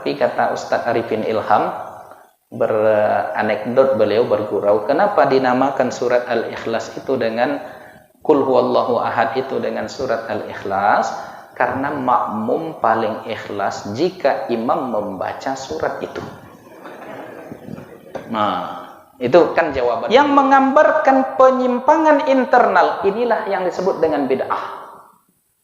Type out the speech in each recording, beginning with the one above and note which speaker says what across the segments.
Speaker 1: Tapi kata Ustadz Arifin Ilham, beranekdot beliau bergurau, kenapa dinamakan surat Al-Ikhlas itu dengan Qul huwallahu ahad itu dengan surat Al-Ikhlas? Karena makmum paling ikhlas jika imam membaca surat itu. Nah, itu kan jawaban. Yang menggambarkan penyimpangan internal, inilah yang disebut dengan bid'ah.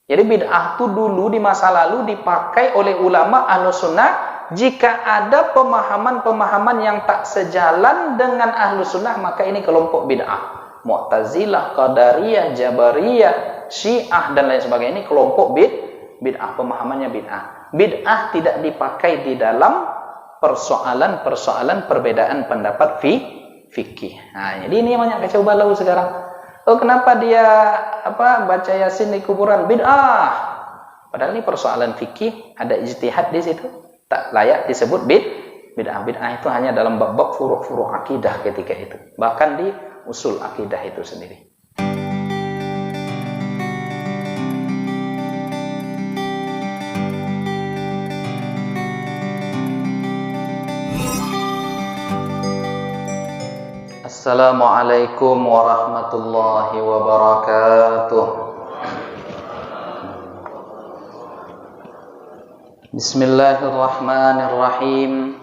Speaker 1: Jadi bid'ah itu dulu di masa lalu dipakai oleh ulama Ahlus Sunnah jika ada pemahaman-pemahaman yang tak sejalan dengan Ahlus Sunnah, maka ini kelompok bid'ah. Mu'tazilah, Qadariyah, Jabariyah, Syiah dan lain sebagainya, ini kelompok bid'ah, pemahamannya bid'ah. Bid'ah tidak dipakai di dalam persoalan-persoalan perbedaan pendapat fikih. Nah, jadi ini yang banyak kacau balau sekarang. Oh, kenapa dia baca Yasin di kuburan? Bid'ah. Padahal ini persoalan fikih, ada ijtihad di situ. Tak layak disebut bid'ah. Bid'ah itu hanya dalam bab-bab furu'-furu' akidah ketika itu. Bahkan di usul akidah itu sendiri. Assalamualaikum warahmatullahi wabarakatuh. Bismillahirrahmanirrahim.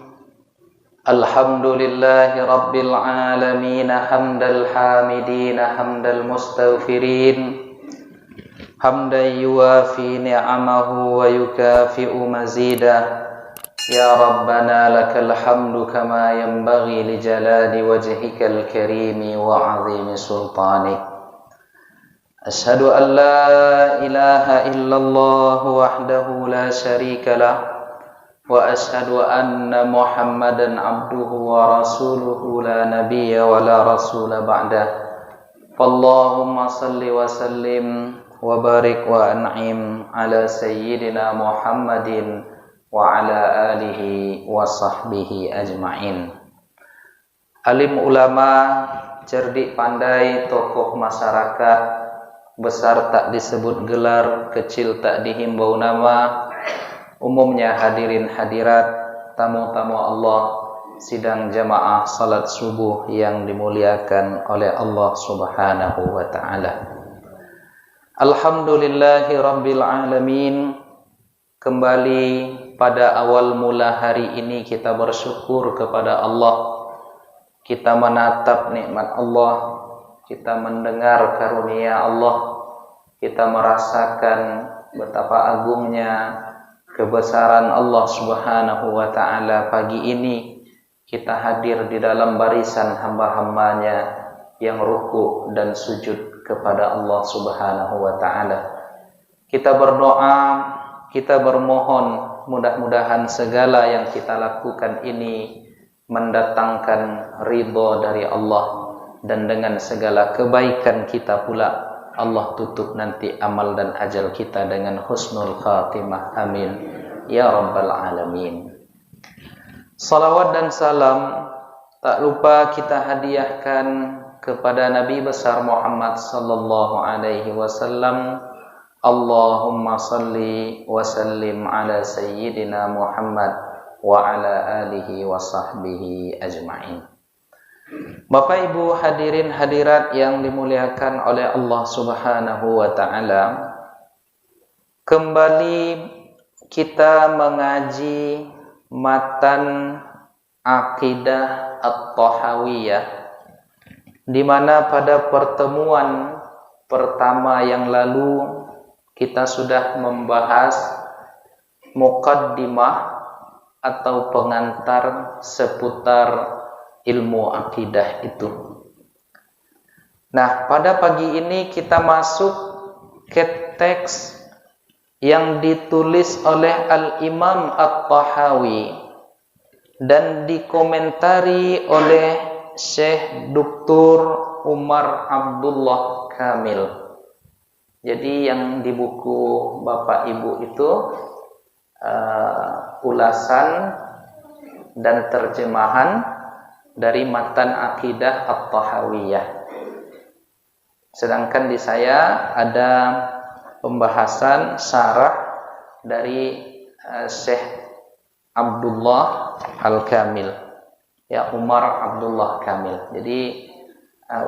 Speaker 1: Alhamdulillahi rabbil alamin, hamdal hamidin, hamdal mustaghfirin, hamdan yuwafi ni'amahu wa yukafi'u mazidah. Ya Rabbana lakal hamdu kama yanbaghi li jalali wajhikal karimi wa 'azimi sultanik. Ashhadu an la ilaha illallah wahdahu la syarika lah wa ashhadu anna Muhammadan abduhu wa rasuluhu la nabiyya wa la rasula ba'dah. Allahumma salli wa sallim wa barik wa an'im ala sayyidina Muhammadin wa ala alihi wa sahbihi ajma'in. Alim ulama, cerdik pandai, tokoh masyarakat, besar tak disebut gelar, kecil tak dihimbau nama, umumnya hadirin hadirat, tamu-tamu Allah, sidang jamaah salat subuh yang dimuliakan oleh Allah Subhanahu wa ta'ala. Alhamdulillahi rabbil alamin. Kembali pada awal mula hari ini kita bersyukur kepada Allah. Kita menatap nikmat Allah, kita mendengar karunia Allah, kita merasakan betapa agungnya kebesaran Allah Subhanahu wa ta'ala. Pagi ini kita hadir di dalam barisan hamba-hambanya yang ruku dan sujud kepada Allah Subhanahu wa ta'ala. Kita berdoa, kita bermohon, mudah-mudahan segala yang kita lakukan ini mendatangkan ridha dari Allah, dan dengan segala kebaikan kita pula Allah tutup nanti amal dan ajal kita dengan husnul khatimah. Amin ya rabbal alamin. Salawat dan salam tak lupa kita hadiahkan kepada Nabi besar Muhammad sallallahu alaihi wasallam. Allahumma salli wa sallim ala sayyidina Muhammad wa ala alihi wa sahbihi ajma'in. Bapak Ibu hadirin hadirat yang dimuliakan oleh Allah Subhanahu wa ta'ala, kembali kita mengaji matan akidah At-Tahawiyah, di mana pada pertemuan pertama yang lalu kita sudah membahas muqaddimah atau pengantar seputar ilmu akidah itu. Nah, pada pagi ini kita masuk ke teks yang ditulis oleh Al-Imam At-Tahawi dan dikomentari oleh Syekh Dr. Umar Abdullah Kamil. Jadi yang di buku Bapak Ibu itu ulasan dan terjemahan dari matan akidah At-Tahawiyah. Sedangkan di saya ada pembahasan syarah dari Syekh Abdullah Al-Kamil. Ya, Umar Abdullah Kamil. Jadi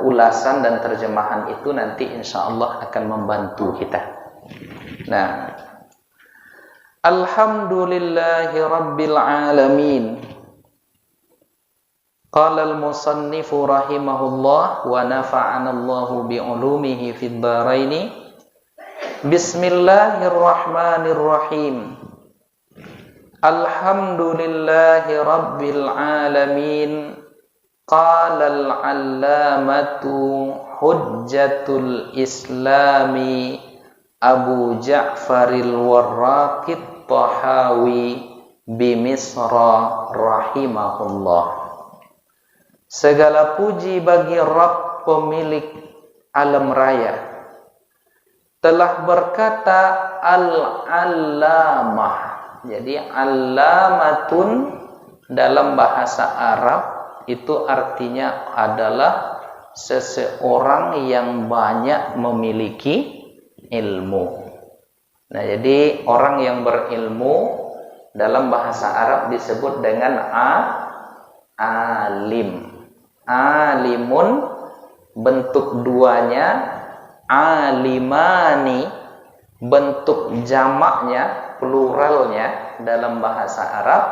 Speaker 1: ulasan dan terjemahan itu nanti insyaallah akan membantu kita. Nah, alhamdulillahi rabbil alamin. Qala al-musannifu rahimahullah wa nafa'ana Allahu bi'ulumihi fid dharain. Bismillahirrahmanirrahim. Alhamdulillahi rabbil alamin. Qala al-allamatu hujjatul islami Abu Ja'faril Warraqit Tahawi bimisra rahimahullah. Segala puji bagi Rabb pemilik alam raya. Telah berkata al-allamah. Jadi allamatun dalam bahasa Arab itu artinya adalah seseorang yang banyak memiliki ilmu. Nah, jadi orang yang berilmu dalam bahasa Arab disebut dengan alim. Alimun bentuk duanya, alimani bentuk jamaknya, pluralnya dalam bahasa Arab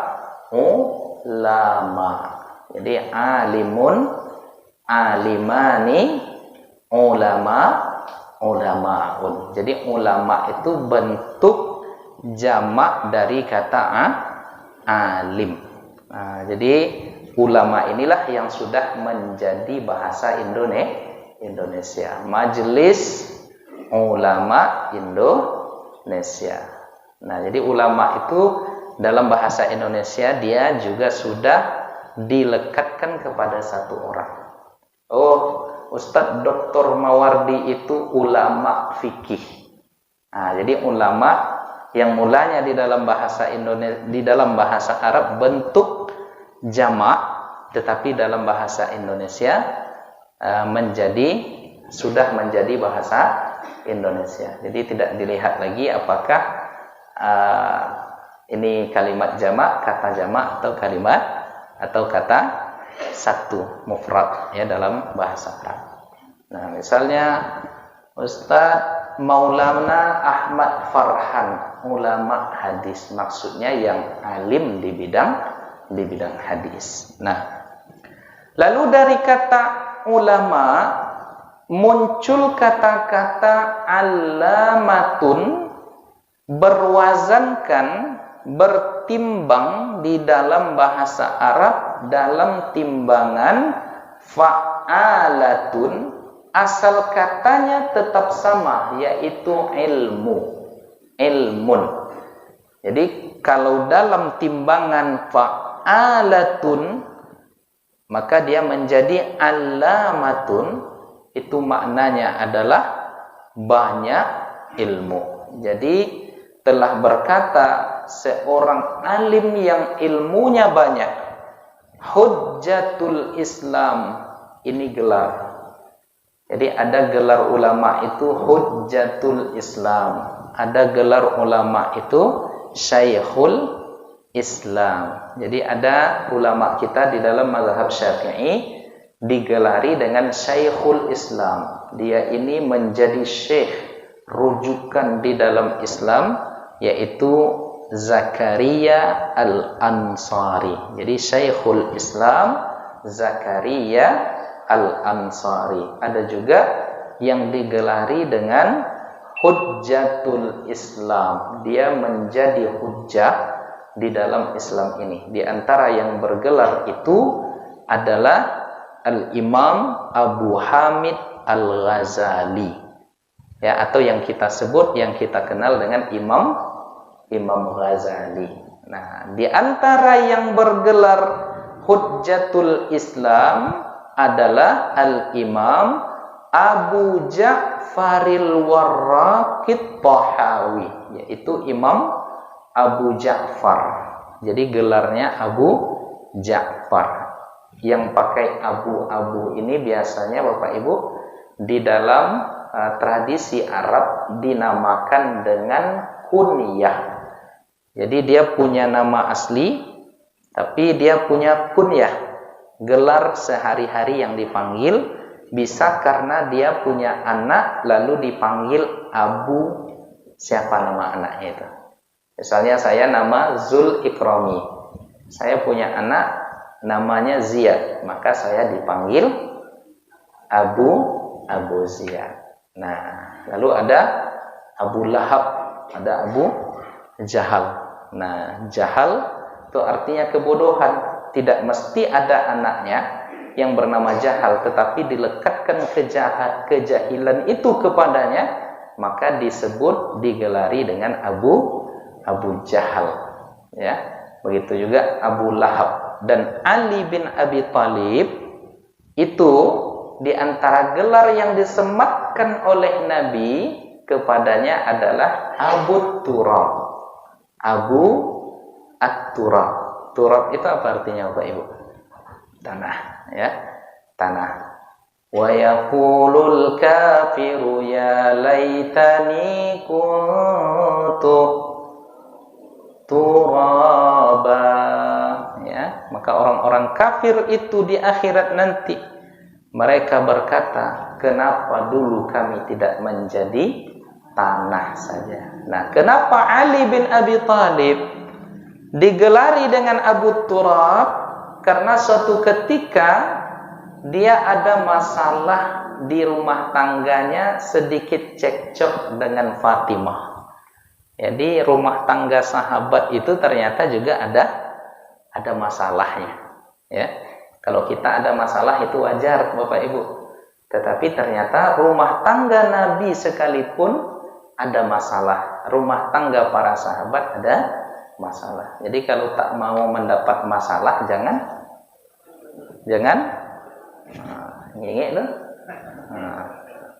Speaker 1: ulama. Jadi alimun, alimani, ulamaun. Jadi ulama itu bentuk jamak dari kata alim. Nah, jadi ulama inilah yang sudah menjadi bahasa Indonesia. Majelis Ulama Indonesia. Nah, jadi ulama itu dalam bahasa Indonesia dia juga sudah dilekatkan kepada satu orang. Oh, Ustadz Dr. Mawardi itu ulama fikih. Nah, jadi ulama yang mulanya di dalam bahasa Indonesia, di dalam bahasa Arab bentuk jamak, tetapi dalam bahasa Indonesia sudah menjadi bahasa Indonesia. Jadi tidak dilihat lagi apakah ini kalimat jamak, kata jamak atau kalimat atau kata satu mufrad ya dalam bahasa Arab. Nah, misalnya Ustadz Maulana Ahmad Farhan, ulama hadis, maksudnya yang alim di bidang hadis. Nah, lalu dari kata ulama muncul kata-kata allamatun, berwazankan, bertimbang di dalam bahasa Arab dalam timbangan fa'alatun. Asal katanya tetap sama, yaitu ilmun. Jadi kalau dalam timbangan fa'alatun, maka dia menjadi allamatun. Itu maknanya adalah banyak ilmu. Jadi telah berkata seorang alim yang ilmunya banyak, hujjatul Islam, ini gelar. Jadi ada gelar ulama itu hujjatul Islam, ada gelar ulama itu syekhul Islam. Jadi ada ulama kita di dalam mazhab Syafi'i digelari dengan syekhul Islam. Dia ini menjadi syekh rujukan di dalam Islam, yaitu Zakaria Al-Ansari. Jadi syekhul Islam Zakaria Al-Ansari. Ada juga yang digelari dengan hujjatul Islam. Dia menjadi hujjah di dalam Islam ini. Di antara yang bergelar itu adalah Al-Imam Abu Hamid Al-Ghazali. Ya, atau yang kita sebut, yang kita kenal dengan Imam Ghazali. Nah, di antara yang bergelar hujjatul Islam adalah Al-Imam Abu Ja'faril Warraqit Tahawi, yaitu Imam Abu Ja'far. Jadi gelarnya Abu Ja'far. Yang pakai abu-abu ini biasanya Bapak Ibu di dalam tradisi Arab dinamakan dengan kunyah. Jadi dia punya nama asli, Tapi dia punya kunyah, gelar sehari-hari yang dipanggil, bisa karena dia punya anak lalu dipanggil Abu, siapa nama anaknya itu. Misalnya saya nama Zul Ikrami, saya punya anak namanya Ziyad, maka saya dipanggil Abu Ziyad. Nah, lalu ada Abu Lahab, ada Abu Jahal. Nah, Jahal itu artinya kebodohan. Tidak mesti ada anaknya yang bernama Jahal, tetapi dilekatkan kejahilan itu kepadanya, maka disebut, digelari dengan Abu Jahal. Ya, begitu juga Abu Lahab. Dan Ali bin Abi Thalib itu di antara gelar yang disematkan oleh Nabi kepadanya adalah Abu Turab. Abu At-Turab. Turab itu apa artinya Bapak Ibu? Tanah, ya. Tanah. Wa yaqulul kafiru ya laitani kuntu turaba. Ya, maka orang-orang kafir itu di akhirat nanti mereka berkata, kenapa dulu kami tidak menjadi tanah saja. Nah, kenapa Ali bin Abi Thalib digelari dengan Abu Turab? Karena suatu ketika dia ada masalah di rumah tangganya, sedikit cekcok dengan Fatimah. Jadi rumah tangga sahabat itu ternyata juga ada masalahnya. Ya, kalau kita ada masalah itu wajar Bapak Ibu. Tetapi ternyata rumah tangga Nabi sekalipun ada masalah. Rumah tangga para sahabat ada masalah. Jadi kalau tak mau mendapat masalah, jangan ngengek loh.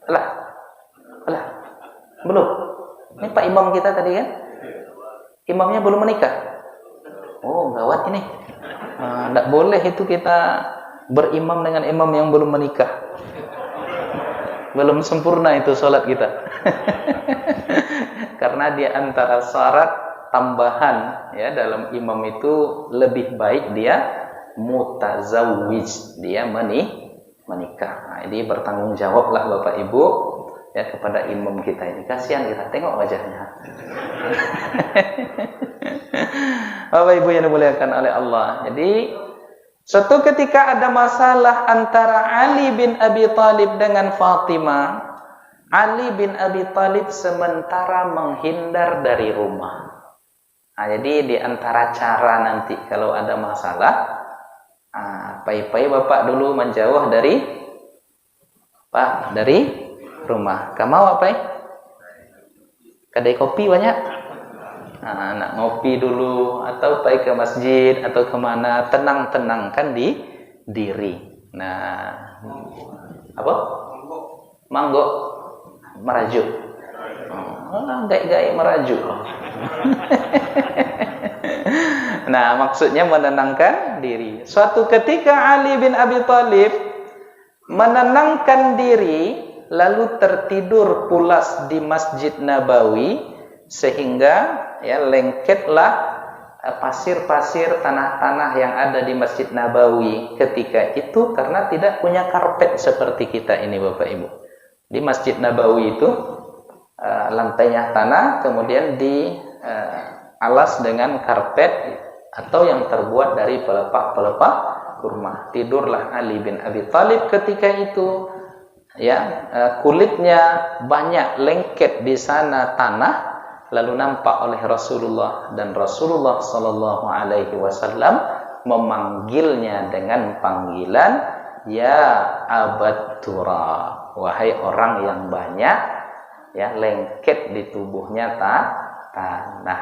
Speaker 1: Alah. Belum. Ini Pak Imam kita tadi kan? Imamnya belum menikah. Oh, gawat ini. Tidak boleh itu kita berimam dengan imam yang belum menikah. Belum sempurna itu sholat kita. Karena di antara syarat tambahan ya dalam imam itu lebih baik dia mutazawwij, dia menikah. Nah, ini bertanggung jawablah Bapak Ibu ya kepada imam kita ini. Kasihan kita tengok wajahnya. Bapak Ibu yang dimuliakan oleh Allah. Jadi suatu ketika ada masalah antara Ali bin Abi Thalib dengan Fatimah. Ali bin Abi Thalib sementara menghindar dari rumah. Nah, jadi di antara cara nanti kalau ada masalah, pai-pai Bapak dulu menjauh dari rumah. Kamu apa? Kedai kopi banyak. Nak ngopi dulu atau pergi ke masjid atau kemana, tenangkan diri. Nah, apa? Manggo merajuk. Gaya merajuk. Nah, maksudnya menenangkan diri. Suatu ketika Ali bin Abi Thalib menenangkan diri, lalu tertidur pulas di Masjid Nabawi, sehingga ya lengketlah pasir-pasir, tanah-tanah yang ada di Masjid Nabawi ketika itu, karena tidak punya karpet seperti kita ini Bapak Ibu. Di Masjid Nabawi itu lantainya tanah, kemudian dialas dengan karpet atau yang terbuat dari pelepah-pelepah kurma. Tidurlah Ali bin Abi Thalib ketika itu, ya, kulitnya banyak lengket di sana tanah. Lalu nampak oleh Rasulullah, dan Rasulullah sallallahu alaihi wasallam memanggilnya dengan panggilan ya Abat Turab, wahai orang yang banyak ya lengket di tubuhnya tanah.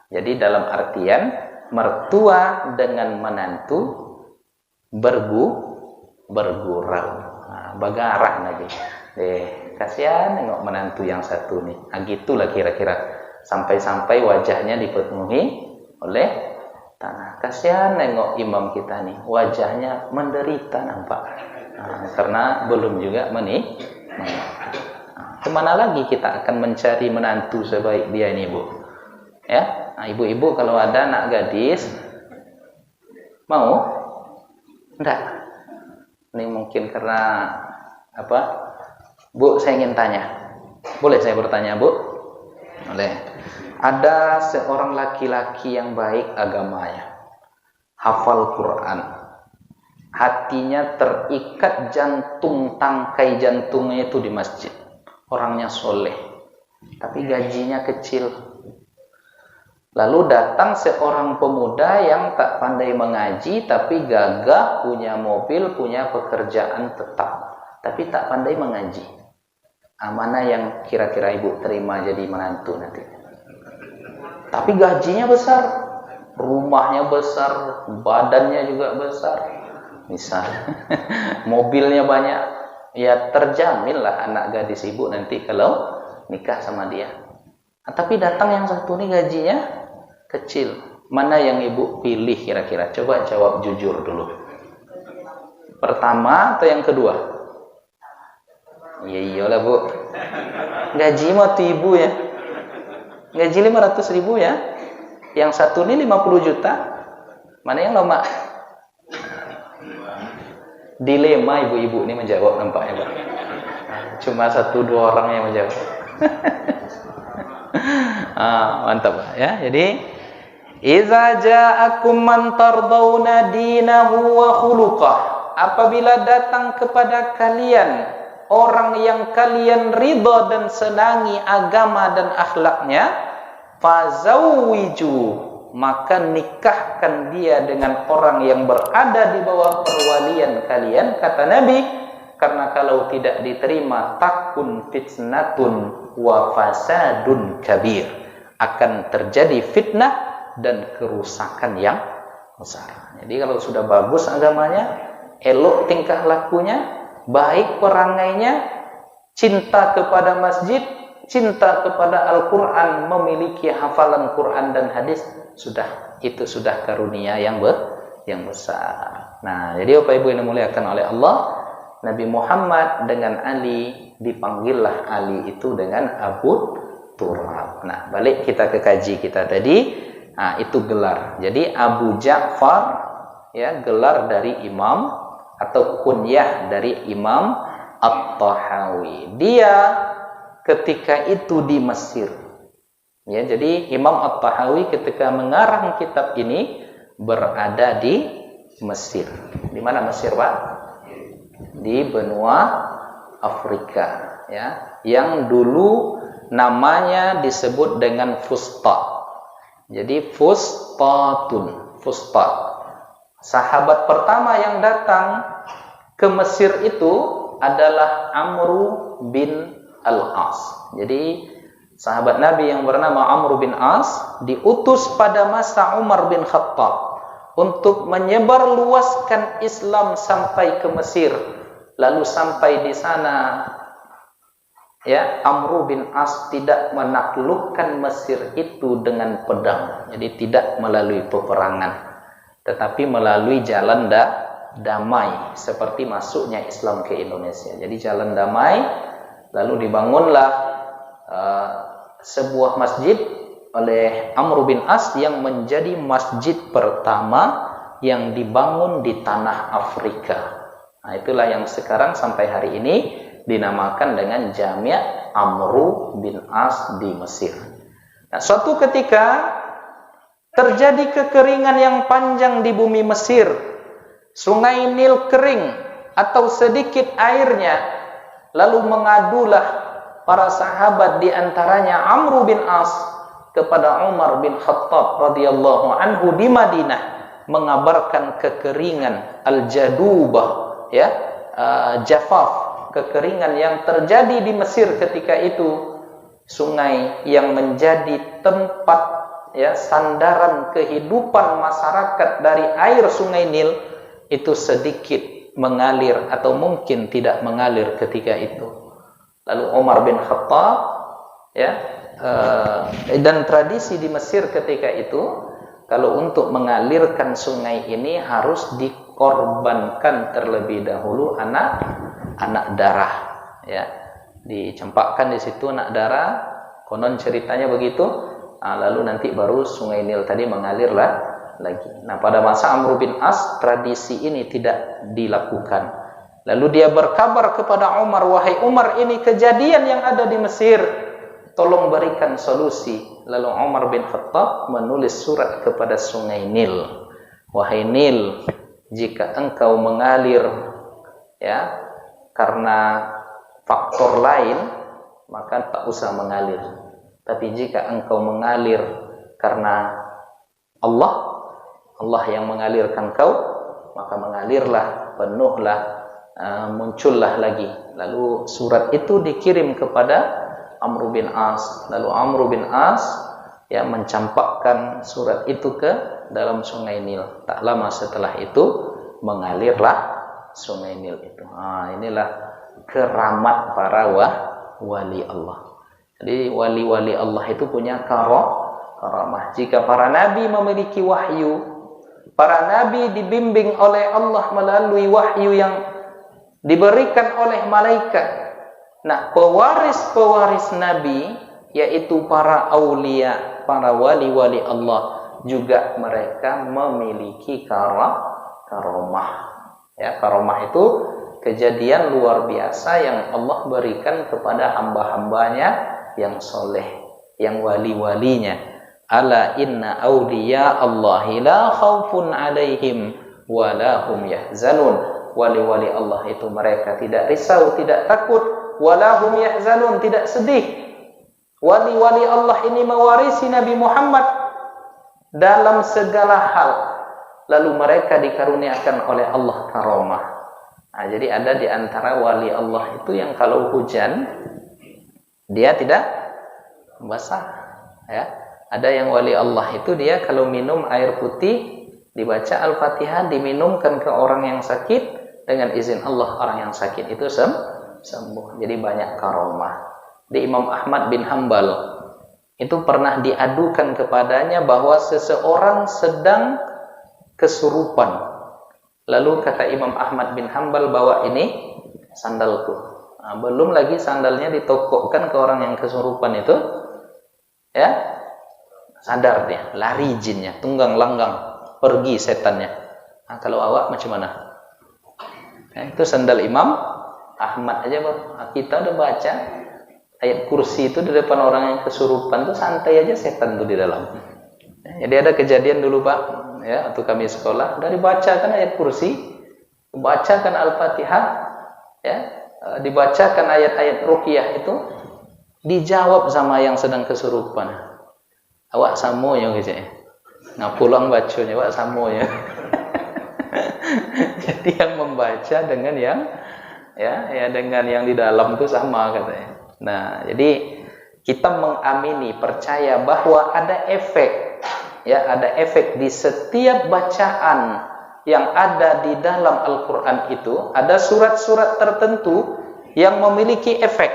Speaker 1: Jadi dalam artian mertua dengan menantu bergurau. Bagarah lagi. Kasihan nengok menantu yang satu nih. Gitulah kira-kira. Sampai-sampai wajahnya dipenuhi oleh tanah. Kasihan nengok imam kita nih, wajahnya menderita nampak. Karena belum juga menikah. Kemana lagi kita akan mencari menantu sebaik dia ini, Bu? Ya, ibu-ibu kalau ada anak gadis, Mau? Enggak. Ini mungkin karena apa? Bu, saya ingin tanya. Boleh saya bertanya, Bu? Boleh. Ada seorang laki-laki yang baik agamanya, hafal Quran, hatinya terikat jantung, tangkai jantungnya itu di masjid. Orangnya soleh, tapi gajinya kecil. Lalu datang seorang pemuda yang tak pandai mengaji, tapi gagah, punya mobil, punya pekerjaan tetap, tapi tak pandai mengaji. Mana yang kira-kira ibu terima jadi menantu nanti? Tapi gajinya besar, rumahnya besar, badannya juga besar, misal mobilnya banyak, ya terjaminlah anak gadis ibu nanti kalau nikah sama dia. Tapi datang yang satu ini gajinya kecil. Mana yang ibu pilih kira-kira? Coba jawab jujur dulu. Pertama atau yang kedua? Iya iyalah Bu. Gaji mah tuh ibu ya. Gaji 500.000 ya. Yang satu ini 50 juta. Mana yang lama? Dilema ibu-ibu ini menjawab nampaknya Pak. Cuma 1-2 orang yang menjawab. Mantap ya. Jadi iza ja'akum man tardawna dinahu wa khuluqah, apabila datang kepada kalian orang yang kalian ridha dan senangi agama dan akhlaknya, fazawwiju, maka nikahkan dia dengan orang yang berada di bawah perwalian kalian, kata Nabi, karena kalau tidak diterima takun fitnatun wa fasadun kabir, akan terjadi fitnah dan kerusakan yang besar. Jadi kalau sudah bagus agamanya, elok tingkah lakunya, baik perangainya, cinta kepada masjid, cinta kepada Al-Quran, memiliki hafalan Quran dan hadis, itu sudah karunia yang besar. Nah, jadi Bapak Ibu yang dimuliakan oleh Allah, Nabi Muhammad dengan Ali, dipanggillah Ali itu dengan Abu Turab. Nah, balik kita ke kaji kita tadi. Nah, itu gelar. Jadi Abu Ja'far, ya, gelar dari imam atau kunyah dari Imam At-Tahawi. Dia ketika itu di Mesir. Ya, jadi Imam At-Tahawi ketika mengarang kitab ini berada di Mesir. Di mana Mesir, Pak? Di benua Afrika, ya, yang dulu namanya disebut dengan Fustat. Jadi Fustatun, Fustat. Sahabat pertama yang datang ke Mesir itu adalah Amru bin Al-As. Jadi sahabat Nabi yang bernama Amru bin As diutus pada masa Umar bin Khattab untuk menyebarluaskan Islam sampai ke Mesir. Lalu sampai di sana, ya, Amru bin As tidak menaklukkan Mesir itu dengan pedang. Jadi tidak melalui peperangan, tetapi melalui jalan damai, seperti masuknya Islam ke Indonesia. Jadi jalan damai, lalu dibangunlah sebuah masjid oleh Amr bin As yang menjadi masjid pertama yang dibangun di tanah Afrika. Nah, itulah yang sekarang sampai hari ini dinamakan dengan Jami' Amr bin As di Mesir. Nah, suatu ketika terjadi kekeringan yang panjang di bumi Mesir. Sungai Nil kering atau sedikit airnya. Lalu mengadulah para sahabat, di antaranya Amr bin As, kepada Umar bin Khattab radhiyallahu anhu di Madinah, mengabarkan kekeringan al-jadubah, ya, jafaf, kekeringan yang terjadi di Mesir ketika itu. Sungai yang menjadi tempat, ya, sandaran kehidupan masyarakat dari air Sungai Nil itu sedikit mengalir atau mungkin tidak mengalir ketika itu. Lalu Umar bin Khattab, ya, dan tradisi di Mesir ketika itu, kalau untuk mengalirkan sungai ini harus dikorbankan terlebih dahulu anak darah, ya, dicempakkan di situ anak darah, konon ceritanya begitu. Lalu nanti baru Sungai Nil tadi mengalirlah lagi. Nah, pada masa Amr bin As tradisi ini tidak dilakukan. Lalu dia berkabar kepada Umar, wahai Umar, ini kejadian yang ada di Mesir, tolong berikan solusi. Lalu Umar bin Khattab menulis surat kepada Sungai Nil, wahai Nil, jika engkau mengalir ya karena faktor lain, maka tak usah mengalir. Tapi jika engkau mengalir karena Allah yang mengalirkan kau, maka mengalirlah, penuhlah, muncullah lagi. Lalu surat itu dikirim kepada Amr bin As. Lalu Amr bin As ya mencampakkan surat itu ke dalam Sungai Nil. Tak lama setelah itu mengalirlah Sungai Nil itu. Inilah keramat para wali Allah. Jadi wali-wali Allah itu punya karamah. Jika para nabi memiliki wahyu, para nabi dibimbing oleh Allah melalui wahyu yang diberikan oleh malaikat. Nah, pewaris-pewaris nabi, yaitu para aulia, para wali-wali Allah, juga mereka memiliki karamah. Ya, karamah itu kejadian luar biasa yang Allah berikan kepada hamba-hambanya yang soleh, yang wali-walinya. Ala inna awliya Allahi la khawfun alaihim wa la hum yahzanun. Wali-wali Allah itu mereka tidak risau, tidak takut, wa la hum yahzanun, tidak sedih. Wali-wali Allah ini mewarisi Nabi Muhammad dalam segala hal. Lalu mereka dikaruniakan oleh Allah karamah. Nah, jadi ada di antara wali Allah itu yang kalau hujan dia tidak basah, ya. Ada yang wali Allah itu dia kalau minum air putih dibaca Al-Fatihah diminumkan ke orang yang sakit, dengan izin Allah orang yang sakit itu sembuh. Jadi banyak karamah. Di Imam Ahmad bin Hanbal itu pernah diadukan kepadanya bahwa seseorang sedang kesurupan. Lalu kata Imam Ahmad bin Hanbal, bawa ini sandalku. Nah, belum lagi sandalnya ditokokkan ke orang yang kesurupan itu, ya sadar dia, lari jinnya, tunggang langgang, pergi setannya. Nah, kalau awak macam mana? Nah, itu sandal Imam Ahmad aja, kita udah baca ayat kursi itu di depan orang yang kesurupan tuh santai aja, setan tuh di dalam. Jadi ada kejadian dulu Pak, ya, waktu kami sekolah, dari bacakan ayat kursi, bacakan Al-Fatihah, ya, dibacakan ayat-ayat ruqyah itu, dijawab sama yang sedang kesurupan. Awak samonya gitu ya. Ngapulang bacanya, awak samonya. Jadi yang membaca dengan yang ya dengan yang di dalam itu sama katanya. Nah, jadi kita mengamini, percaya bahwa ada efek, ya, ada efek di setiap bacaan yang ada di dalam Al-Quran itu. Ada surat-surat tertentu yang memiliki efek,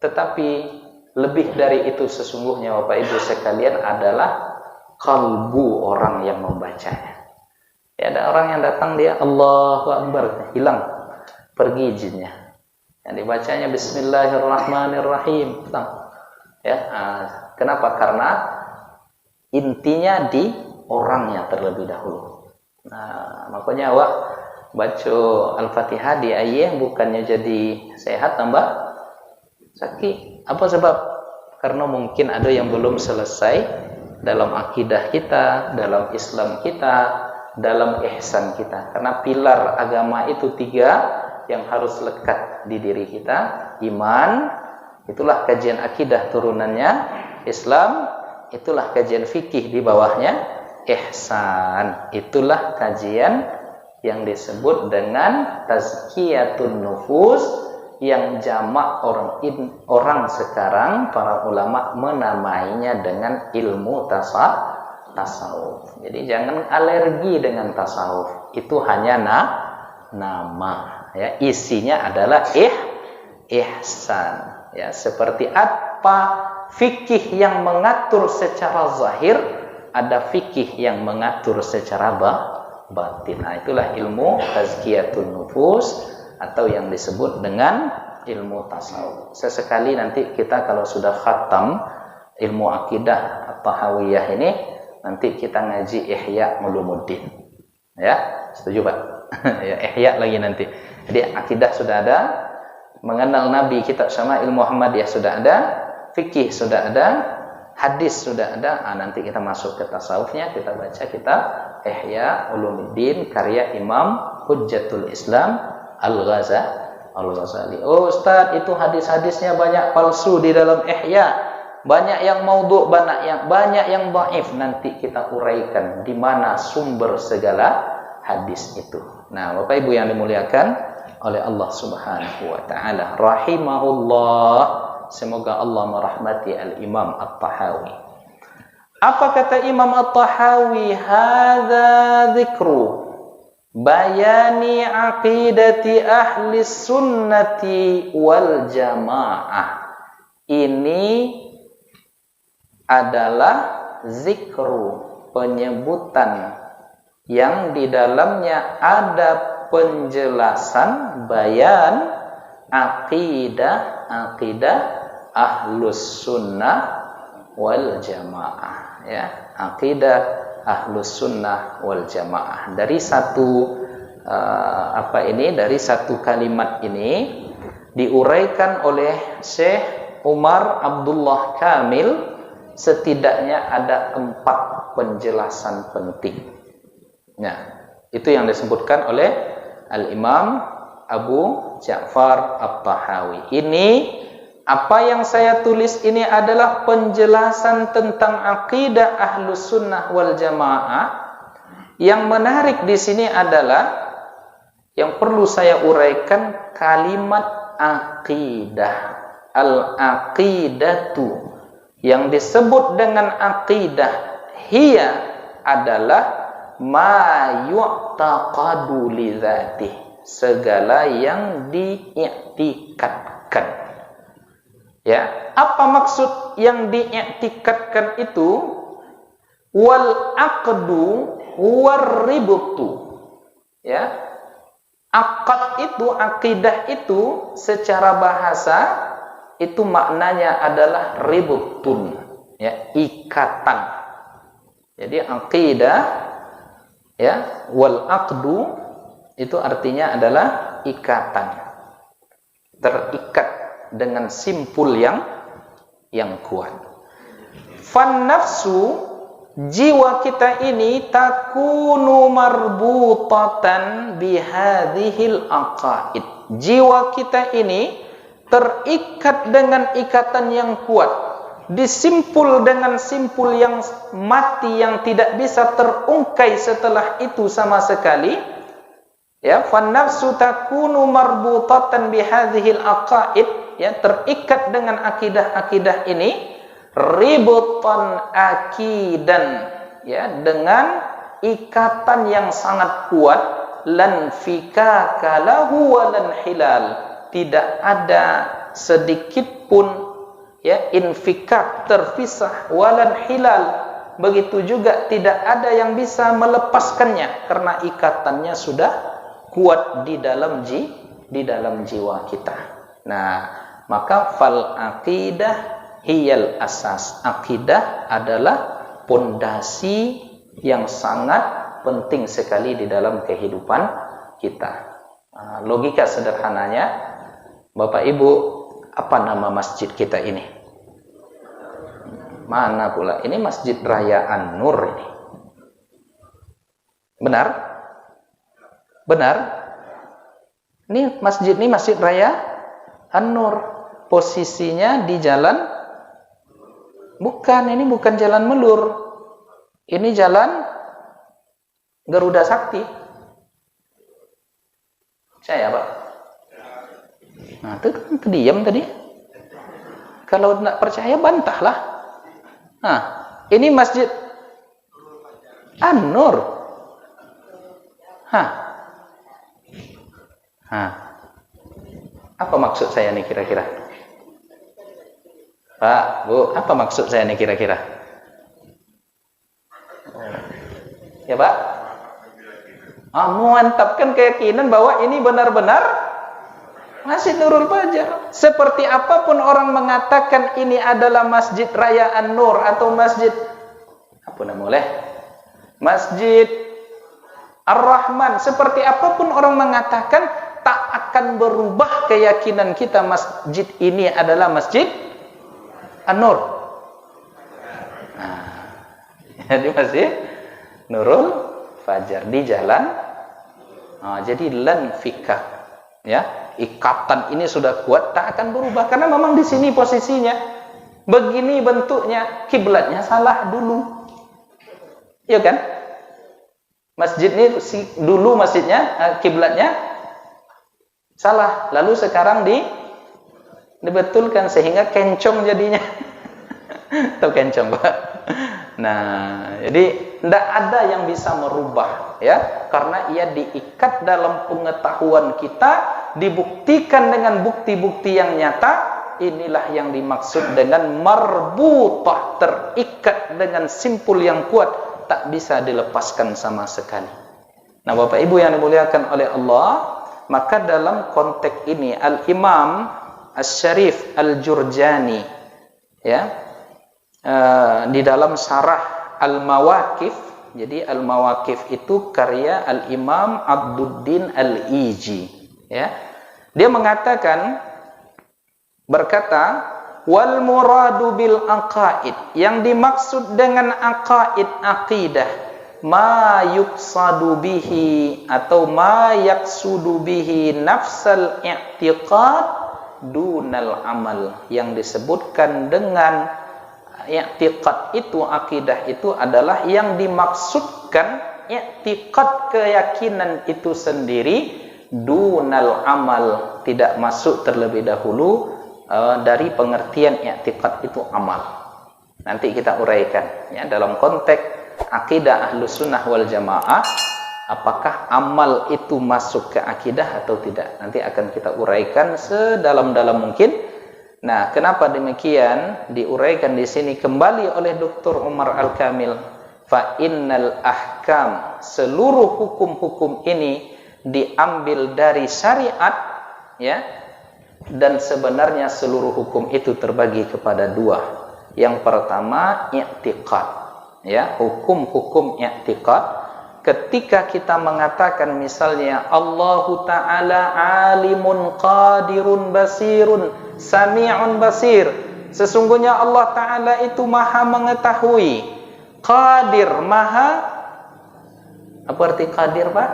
Speaker 1: tetapi lebih dari itu sesungguhnya Bapak Ibu sekalian adalah kalbu orang yang membacanya. Ya, ada orang yang datang dia Allahu Akbar, hilang, pergi jinnya. Yang dibacanya Bismillahirrahmanirrahim, hilang. Ya, kenapa? Karena intinya di orangnya terlebih dahulu. Nah, makanya awak baca Al-Fatihah di ayah bukannya jadi sehat, tambah sakit. Apa sebab? Karena mungkin ada yang belum selesai dalam akidah kita, dalam Islam kita, dalam ihsan kita. Karena pilar agama itu 3 yang harus lekat di diri kita. Iman, itulah kajian akidah turunannya. Islam, itulah kajian fikih di bawahnya. Ihsan, itulah kajian yang disebut dengan tazkiyatun nufus, yang jamak orang sekarang para ulama menamainya dengan ilmu tasawuf. Jadi jangan alergi dengan tasawuf. Itu hanya nama, ya. Isinya adalah ihsan, ya. Seperti apa fikih yang mengatur secara zahir, ada fikih yang mengatur secara batin. Nah, itulah ilmu tazkiyatun nufus atau yang disebut dengan ilmu tasawuf. Sesekali nanti kita kalau sudah khatam ilmu akidah At-Tahawiyah ini, nanti kita ngaji Ihya Ulumuddin. Ya, setuju Pak? Ya, Ihya lagi nanti. Jadi akidah sudah ada, mengenal Nabi, kitab Syama'il Muhammadiyah sudah ada, fikih sudah ada, hadis sudah ada. Nanti kita masuk ke tasawufnya, kita baca kitab Ihya Ulumuddin karya Imam Hujjatul Islam Al-Ghazali. Oh Ustaz, itu hadis-hadisnya banyak palsu di dalam Ihya. Banyak yang maudhu', banyak yang dhaif. Nanti kita uraikan di mana sumber segala hadis itu. Nah, Bapak Ibu yang dimuliakan oleh Allah Subhanahu wa taala, rahimahullah, semoga Allah merahmati Al-Imam At-Tahawi. Apa kata Imam At-Tahawi? Hadza dzikru bayani aqidati ahli sunnati wal jamaah. Ini adalah zikru, penyebutan yang di dalamnya ada penjelasan, bayan akidah ahlus sunnah wal jamaah, ya, akidah ahlus sunnah wal jamaah. Dari satu dari satu kalimat ini diuraikan oleh Syekh Umar Abdullah Kamil setidaknya ada 4 penjelasan penting. Nah, itu yang disebutkan oleh Al-Imam Abu Ja'far At-Tahawi. Ini apa yang saya tulis ini adalah penjelasan tentang akidah Ahlus Sunnah wal Jamaah. Yang menarik di sini adalah yang perlu saya uraikan kalimat akidah. Al-aqidatu, yang disebut dengan akidah, hiya adalah ma yu'taqadu li dzatih, segala yang diiktikadkan. Ya, apa maksud yang diiktikadkan itu? Wal aqdu war ribtu. Ya, akad itu, akidah itu secara bahasa itu maknanya adalah ributun, ya, ikatan. Jadi akidah, ya, wal aqdu itu artinya adalah ikatan, terikat dengan simpul yang kuat. Fan nafsu, jiwa kita ini takunu marbutatan bihadhil aqaid. Jiwa kita ini terikat dengan ikatan yang kuat, disimpul dengan simpul yang mati, yang tidak bisa terungkai setelah itu sama sekali. Ya, fan nafsu takunu marbutatan bihadhil aqaid, ya, terikat dengan akidah-akidah ini, ributan akidan, ya, dengan ikatan yang sangat kuat, lan fikaka lahu wa lan hilal, tidak ada sedikit pun, ya, infikak, terpisah, walan hilal, begitu juga tidak ada yang bisa melepaskannya karena ikatannya sudah kuat di dalam jiwa kita. Nah, maka fal aqidah hiyal asas, akidah adalah pondasi yang sangat penting sekali di dalam kehidupan kita. Logika sederhananya, Bapak Ibu, apa nama masjid kita ini? Mana pula? Ini Masjid Raya An-Nur ini. Benar? Benar? Ini Masjid Raya An-Nur. Posisinya di jalan, ini bukan Jalan Melur. Ini Jalan Garuda Sakti. Saya, Pak. Nah, itu kan kediam tadi. Kalau tidak percaya, bantahlah. Nah, ini Masjid An-Nur. Apa maksud saya nih kira-kira? Pak, Bu, apa maksud saya nih kira-kira? Ya, Pak? Memantapkan keyakinan bahwa ini benar-benar Masjid Nurul Fajar. Seperti apapun orang mengatakan ini adalah Masjid Raya An-Nur atau Masjid Pun boleh. Masjid Ar-Rahman, seperti apapun orang mengatakan, tak akan berubah keyakinan kita masjid ini adalah Masjid An-Nur. Nah, jadi Masjid Nurul Fajar di jalan. Jadi lan fikah, ya, ikatan ini sudah kuat, tak akan berubah karena memang di sini posisinya, begini bentuknya, kiblatnya salah dulu, ya kan? Masjid ini dulu masjidnya kiblatnya salah, lalu sekarang dibetulkan sehingga kencong jadinya. Tahu kencong, Pak? Nah, jadi tidak ada yang bisa merubah, ya, karena ia diikat dalam pengetahuan kita, dibuktikan dengan bukti-bukti yang nyata. Inilah yang dimaksud dengan marbutah, terikat dengan simpul yang kuat, tak bisa dilepaskan sama sekali. Nah, Bapak Ibu yang dimuliakan oleh Allah, maka dalam konteks ini Al-Imam Asy-Syarif Al-Jurjani, ya, di dalam syarah Al-Mawaqif, jadi Al-Mawaqif itu karya Al-Imam Abduddin Al-Iji, ya. Dia mengatakan, berkata, wal muradu bil aqaid, yang dimaksud dengan aqaid, aqidah, ma yuqsadu bihi atau ma yaqsudu bihi nafsal i'tiqad dunal amal, yang disebutkan dengan i'tiqad itu, akidah itu adalah yang dimaksudkan i'tiqad, keyakinan itu sendiri, dunal amal, tidak masuk terlebih dahulu dari pengertian i'tiqad itu amal. Nanti kita uraikan, ya, dalam konteks akidah Ahlus Sunnah wal Jamaah, apakah amal itu masuk ke akidah atau tidak. Nanti akan kita uraikan sedalam-dalam mungkin. Nah, kenapa demikian diuraikan di sini kembali oleh Dr. Umar Al-Kamil, fa innal ahkam, seluruh hukum-hukum ini diambil dari syariat, ya. Dan sebenarnya seluruh hukum itu terbagi kepada dua. Yang pertama i'tiqad, ya, hukum-hukum i'tiqad. Ketika kita mengatakan misalnya Allahu Ta'ala alimun qadirun basirun sami'un basir, sesungguhnya Allah Ta'ala itu maha mengetahui, qadir, maha, apa arti qadir, Pak?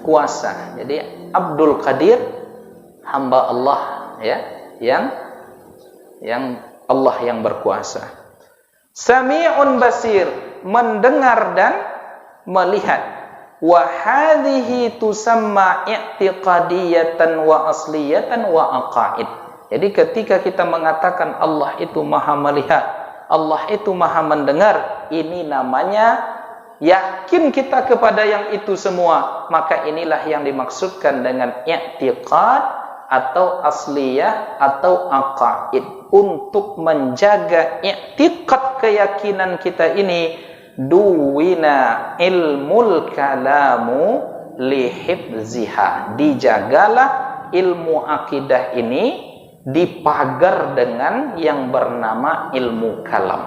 Speaker 1: Kuasa. Jadi Abdul Qadir, hamba Allah, ya, yang Allah yang berkuasa. Sami'un basir, mendengar dan melihat. Wa hadhihi tusamma i'tiqadiyatan wa asliyatan wa aqaid. Jadi ketika kita mengatakan Allah itu maha melihat, Allah itu maha mendengar, ini namanya yakin kita kepada yang itu semua. Maka inilah yang dimaksudkan dengan i'tiqad atau asliyah atau aqaid. Untuk menjaga i'tiqad keyakinan kita ini, duwina ilmul kalamu lihibziha, dijagalah ilmu akidah ini, dipagar dengan yang bernama ilmu kalam.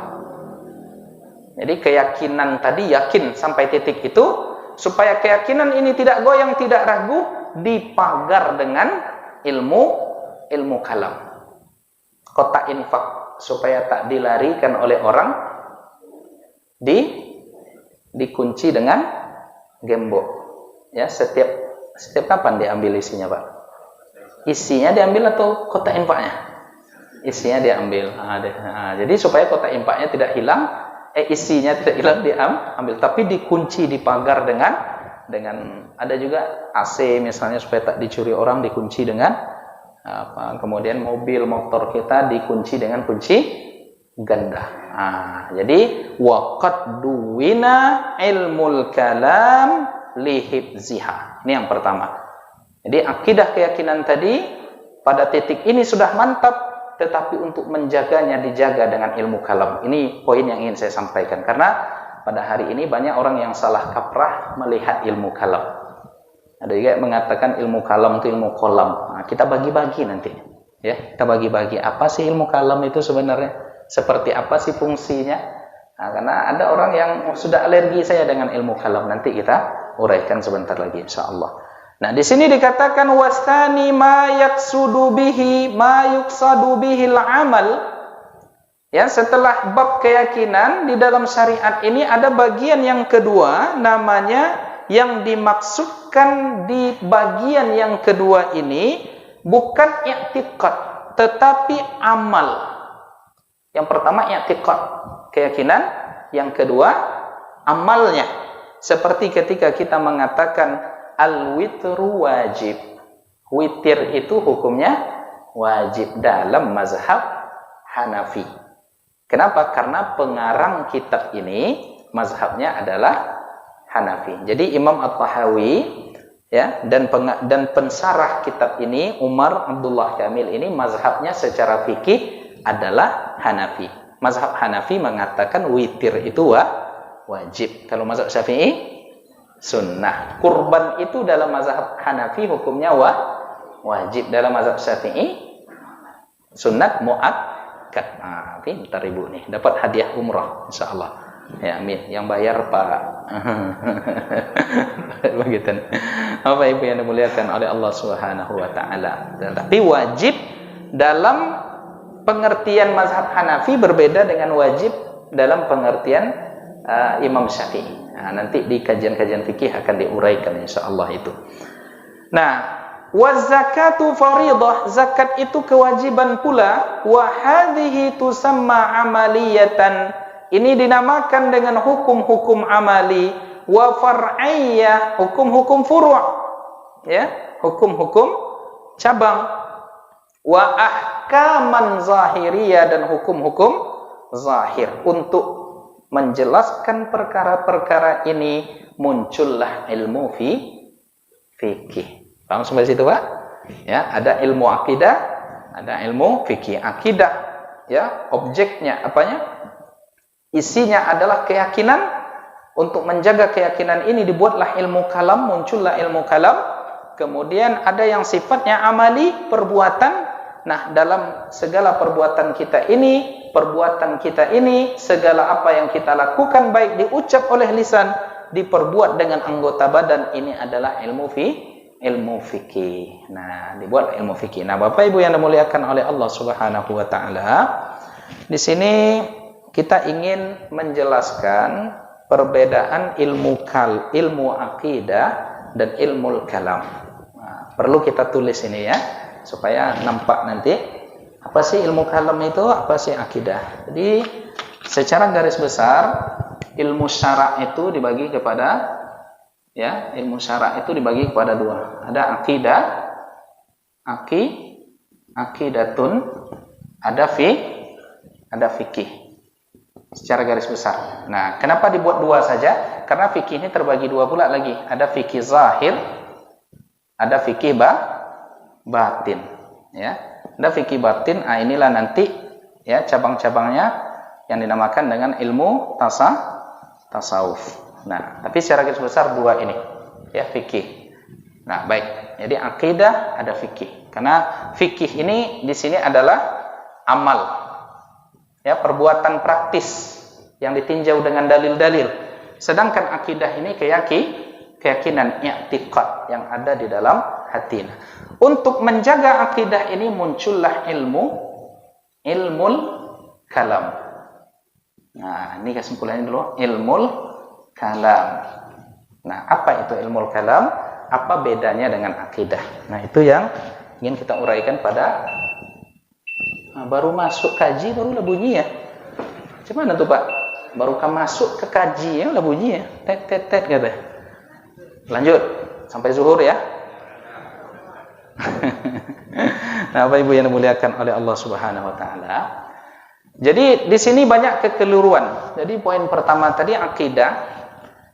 Speaker 1: Jadi keyakinan tadi, yakin sampai titik itu, supaya keyakinan ini tidak goyang, tidak ragu, dipagar dengan ilmu kalam. Kotak infak, supaya tak dilarikan oleh orang, dikunci dengan gembok. Ya, setiap kapan diambil isinya, Pak? Isinya diambil atau kotak infaknya? Isinya diambil. Jadi supaya kotak infaknya tidak hilang, isinya tidak hilang, diambil, tapi dikunci, dipagar dengan ada juga AC misalnya, supaya tak dicuri orang, dikunci dengan apa? Kemudian mobil motor kita dikunci dengan kunci ganda. Jadi waqad duwina ilmul kalam lihibziha. Ini yang pertama. Jadi akidah keyakinan tadi pada titik ini sudah mantap, tetapi untuk menjaganya dijaga dengan ilmu kalam. Ini poin yang ingin saya sampaikan, karena pada hari ini banyak orang yang salah kaprah melihat ilmu kalam. Ada juga yang mengatakan ilmu kalam itu ilmu kolam. Kita bagi-bagi nanti, ya, kita bagi-bagi apa sih ilmu kalam itu sebenarnya, seperti apa sih fungsinya. Nah, karena ada orang yang sudah alergi saya dengan ilmu kalam, nanti kita uraikan sebentar lagi insyaallah. Nah, di sini dikatakan wastani ma yaqsudu bihi ma yuqsadu bihil amal. Ya, setelah bab keyakinan di dalam syariat ini ada bagian yang kedua, namanya yang dimaksudkan di bagian yang kedua ini bukan i'tiqad tetapi amal. Yang pertama i'tiqad, keyakinan, yang kedua amalnya. Seperti ketika kita mengatakan al-witru wajib. Witir itu hukumnya wajib dalam mazhab Hanafi. Kenapa? Karena pengarang kitab ini mazhabnya adalah Hanafi. Jadi Imam At-Tahawi ya dan pensarah kitab ini Umar Abdullah Kamil ini mazhabnya secara fikih adalah Hanafi. Mazhab Hanafi mengatakan witir itu wajib. Kalau mazhab Syafi'i sunnah. Kurban itu dalam mazhab Hanafi hukumnya wajib. Dalam mazhab Syafi'i sunnat muakkad. Nah, pintar ibu nih, dapat hadiah umrah insyaallah. Ya, amin. Yang bayar Pak. Begitu. Apa ibu yang dimuliakan oleh Allah Subhanahu wa taala. Tapi wajib dalam pengertian mazhab Hanafi berbeda dengan wajib dalam pengertian Imam Syafi'i. Nah, nanti di kajian-kajian fikih akan diuraikan insyaallah itu. Nah, wazakatu faridah, zakat itu kewajiban pula. Wa hadhihi tusamma amaliyatan, ini dinamakan dengan hukum-hukum amali. Wa far'iyyah, hukum-hukum furu', ya, hukum-hukum cabang. Wa ahkaman zahiriyah, dan hukum-hukum zahir. Untuk menjelaskan perkara-perkara ini muncullah ilmu fikih. Paham sampai situ, Pak? Ya, ada ilmu akidah, ada ilmu fikih. Akidah, ya, objeknya apanya? Isinya adalah keyakinan. Untuk menjaga keyakinan ini dibuatlah ilmu kalam, muncullah ilmu kalam. Kemudian ada yang sifatnya amali, perbuatan. Nah, dalam segala perbuatan kita ini, segala apa yang kita lakukan baik diucap oleh lisan, diperbuat dengan anggota badan, ini adalah ilmu fikih. Nah, dibuat ilmu fikih. Nah, Bapak Ibu yang dimuliakan oleh Allah Subhanahu wa taala, di sini kita ingin menjelaskan perbedaan ilmu akidah dan ilmu kalam. Nah, perlu kita tulis ini ya, supaya nampak nanti apa sih ilmu kalam itu, apa sih akidah. Jadi, secara garis besar ilmu syara' itu dibagi kepada ilmu syara' itu dibagi kepada dua. Ada akidah, akidatun, ada fikih. Secara garis besar. Nah, kenapa dibuat dua saja? Karena fikih ini terbagi dua pula lagi. Ada fikih zahir, ada fikih batin. Ya, ada fikih batin. Nah, inilah nanti ya cabang-cabangnya yang dinamakan dengan ilmu tasawuf. Nah, tapi secara garis besar dua ini, ya, fikih. Nah, baik. Jadi akidah ada fikih. Karena fikih ini di sini adalah amal. Ya, perbuatan praktis yang ditinjau dengan dalil-dalil. Sedangkan akidah ini keyakinan, i'tiqad yang ada di dalam hati. Untuk menjaga akidah ini muncullah ilmul kalam. Nah, ini kesimpulannya dulu, ilmul kalam. Nah, apa itu ilmu kalam? Apa bedanya dengan akidah? Nah, itu yang ingin kita uraikan pada baru masuk kaji barulah bunyi ya. Gimana tuh Pak? Baru masuk ke kaji ya udah bunyi ya. Tet kata. Lanjut sampai zuhur ya. Nah, Bapak Ibu yang dimuliakan oleh Allah Subhanahu wa taala. Jadi di sini banyak kekeliruan. Jadi poin pertama tadi akidah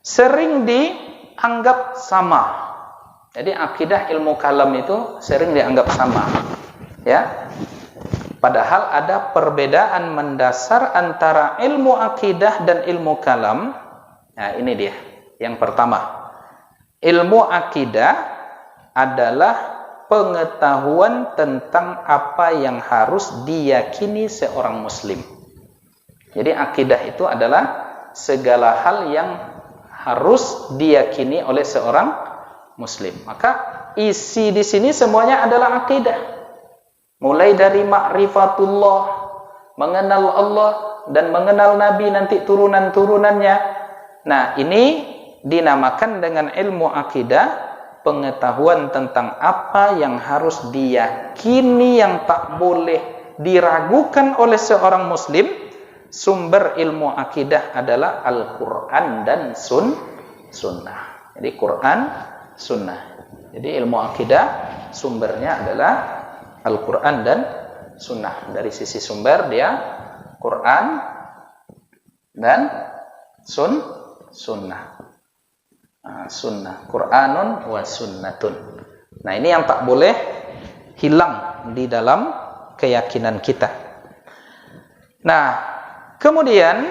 Speaker 1: sering dianggap sama. Jadi akidah ilmu kalam itu sering dianggap sama. Ya. Padahal ada perbedaan mendasar antara ilmu akidah dan ilmu kalam. Nah, ini dia. Yang pertama, ilmu akidah adalah pengetahuan tentang apa yang harus diyakini seorang muslim. Jadi akidah itu adalah segala hal yang harus diyakini oleh seorang muslim. Maka isi di sini semuanya adalah akidah. Mulai dari ma'rifatullah, mengenal Allah dan mengenal Nabi nanti turunan-turunannya. Nah, ini dinamakan dengan ilmu akidah, pengetahuan tentang apa yang harus diyakini, yang tak boleh diragukan oleh seorang muslim. Sumber ilmu akidah adalah Al-Quran dan Sunnah. Jadi Quran, Sunnah. Jadi ilmu akidah sumbernya adalah Al-Quran dan Sunnah. Dari sisi sumber dia Quran dan Sunnah. Sunnah. Quranun wa sunnatun. Nah, ini yang tak boleh hilang di dalam keyakinan kita. Nah, kemudian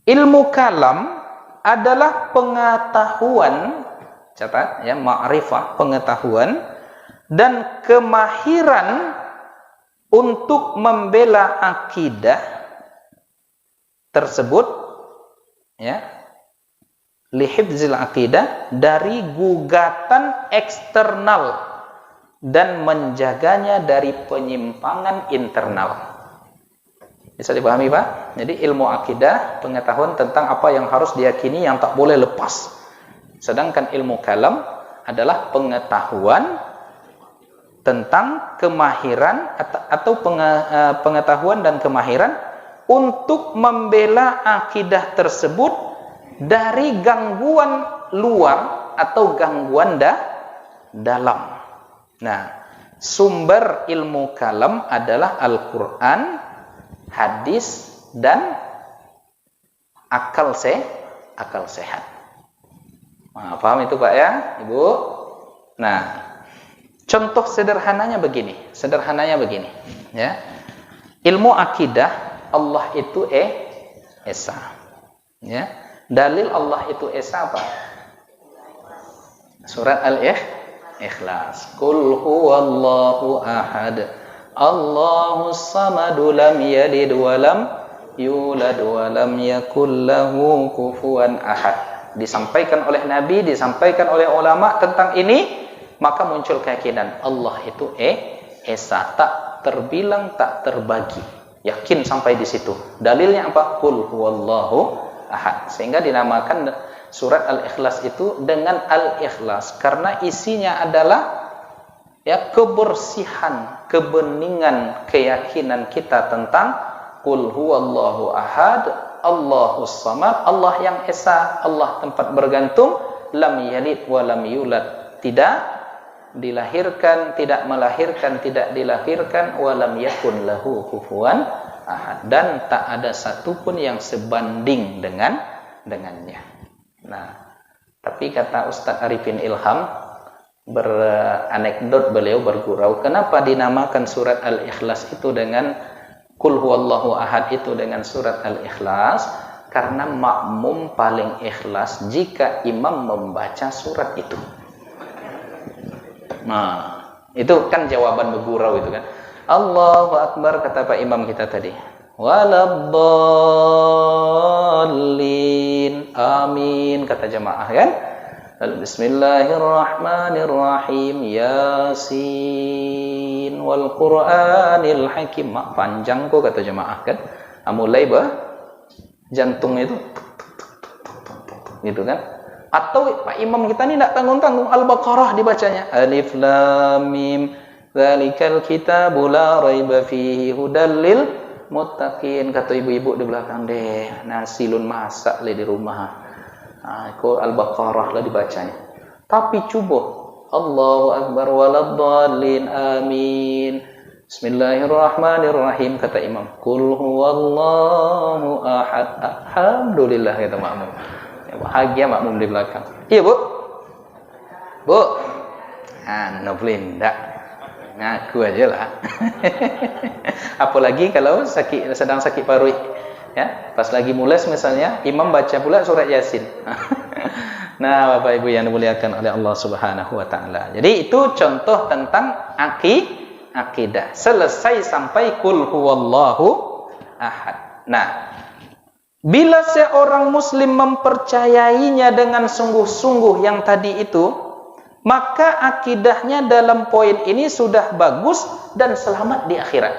Speaker 1: ilmu kalam adalah pengetahuan, catat ya, ma'rifah, pengetahuan dan kemahiran untuk membela akidah tersebut, ya, lihifzil akidah, dari gugatan eksternal dan menjaganya dari penyimpangan internal. Bisa dipahami, Pak? Jadi ilmu akidah, pengetahuan tentang apa yang harus diyakini, yang tak boleh lepas. Sedangkan ilmu kalam adalah pengetahuan tentang kemahiran atau pengetahuan dan kemahiran untuk membela akidah tersebut dari gangguan luar atau gangguan dalam. Nah, sumber ilmu kalam adalah Al-Quran, hadis dan akal sehat. Nah, paham itu, Pak ya, Ibu? Nah, contoh sederhananya begini, ya. Ilmu akidah, Allah itu Esa. Ya. Dalil Allah itu Esa apa? Surat Al-Ikhlas. Qul huwallahu ahad. Allahus samadu lam yalid wa lam yulad wa lam yakul lahu kufuwan ahad. Disampaikan oleh Nabi, disampaikan oleh ulama tentang ini, maka muncul keyakinan Allah itu Esa, tak terbilang, tak terbagi. Yakin sampai di situ. Dalilnya apa? Qul huwallahu ahad. Sehingga dinamakan surat Al-Ikhlas itu dengan Al-Ikhlas karena isinya adalah ya kebersihan, kebeningan keyakinan kita tentang Qul huwallahu ahad, Allahus samad, Allah yang Esa, Allah tempat bergantung, lam yalid wa lam yulad, tidak dilahirkan, tidak melahirkan, tidak dilahirkan, wa lam yakun lahu kufuwan ahad, dan tak ada satupun yang sebanding dengannya. Nah, tapi kata Ustaz Arifin Ilham, beranekdot, beliau bergurau, kenapa dinamakan surat Al-Ikhlas itu dengan Qul huwallahu ahad itu dengan surat Al-Ikhlas? Karena makmum paling ikhlas jika imam membaca surat itu. Nah, itu kan jawaban bergurau itu kan. Allahu Akbar, kata Pak Imam kita tadi. Waladdallin, amin, kata jamaah kan. Bismillahirrahmanirrahim, Yasin wal Qur'anil Hakim. Mak panjang kok, kata jemaah kan. Mulai jantung itu gitu kan. Atau Pak Imam kita ini tidak tanggung-tanggung, Al-Baqarah dibacanya. Alif Lam Mim, dzalikal kitabu la raiba fihi hudal lil muttaqin. Kata ibu-ibu di belakang deh, nasilun masak di rumah. Al-Baqarah lah dibacanya. Tapi coba Allahu Akbar waladdallin, amin, Bismillahirrahmanirrahim, kata imam. Qul huwallahu ahad. Alhamdulillah, kata makmum. Ya, bahagia makmum di belakang. Iya, Bu? Bu? Noblinda. Ngaku aja lah. Apalagi kalau sedang sakit paru. Ya, pas lagi mules misalnya, imam baca pula surat Yasin. Nah, Bapak Ibu yang dimuliakan oleh Allah Subhanahu wa taala. Jadi itu contoh tentang akidah. Selesai sampai qul huwallahu ahad. Nah, bila seorang muslim mempercayainya dengan sungguh-sungguh yang tadi itu, maka akidahnya dalam poin ini sudah bagus dan selamat di akhirat.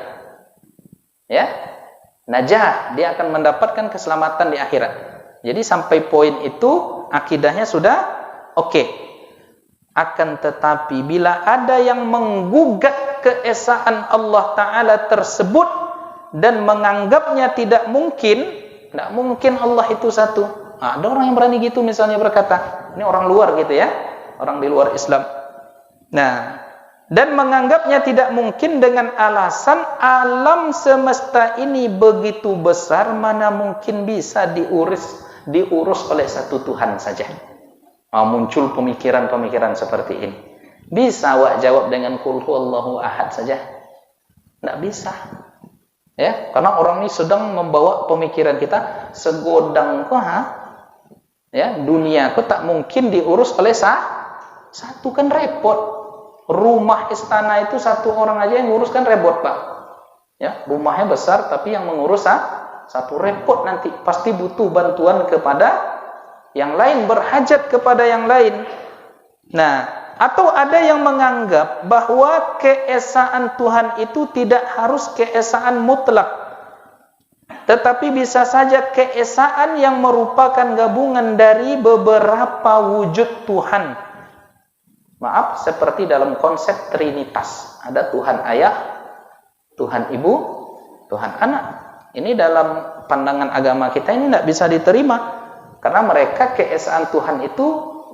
Speaker 1: Ya. Najah, dia akan mendapatkan keselamatan di akhirat. Jadi sampai poin itu akidahnya sudah oke. Akan tetapi bila ada yang menggugat keesaan Allah Ta'ala tersebut dan menganggapnya tidak mungkin Allah itu satu. Nah, ada orang yang berani gitu misalnya berkata, ini orang luar gitu ya, orang di luar Islam. Nah, dan menganggapnya tidak mungkin dengan alasan alam semesta ini begitu besar, mana mungkin bisa diurus oleh satu Tuhan saja. Muncul pemikiran-pemikiran seperti ini. Bisa awak jawab dengan qul huwallahu ahad saja? Tidak bisa. Ya, karena orang ini sedang membawa pemikiran kita segodang ya, dunia tak mungkin diurus oleh satu, kan repot. Rumah istana itu satu orang aja yang ngurus kan repot, Pak. Ya, rumahnya besar tapi yang mengurus satu, repot nanti. Pasti butuh bantuan kepada yang lain, berhajat kepada yang lain. Nah, atau ada yang menganggap bahwa keesaan Tuhan itu tidak harus keesaan mutlak, tetapi bisa saja keesaan yang merupakan gabungan dari beberapa wujud Tuhan. Maaf, seperti dalam konsep Trinitas. Ada Tuhan Ayah, Tuhan Ibu, Tuhan Anak. Ini dalam pandangan agama kita ini tidak bisa diterima. Karena mereka keesaan Tuhan itu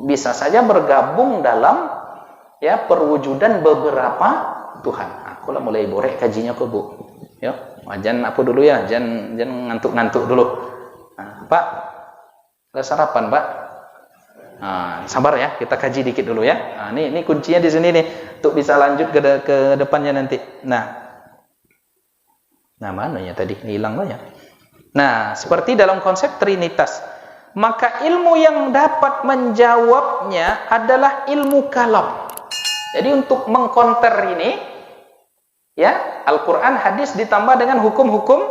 Speaker 1: bisa saja bergabung dalam ya perwujudan beberapa Tuhan. Aku lah mulai borek kajinya kok, Bu. Ya, jangan apa dulu ya, jangan ngantuk-ngantuk dulu. Nah, Pak, ada sarapan, Pak? Sabar ya, kita kaji dikit dulu ya. Ini kuncinya di sini nih, untuk bisa lanjut ke depannya nanti. Nah, mana ya tadi hilang banyak. Nah, seperti dalam konsep Trinitas. Maka ilmu yang dapat menjawabnya adalah ilmu kalam. Jadi untuk mengkonter ini, ya, Al-Quran, hadis ditambah dengan hukum-hukum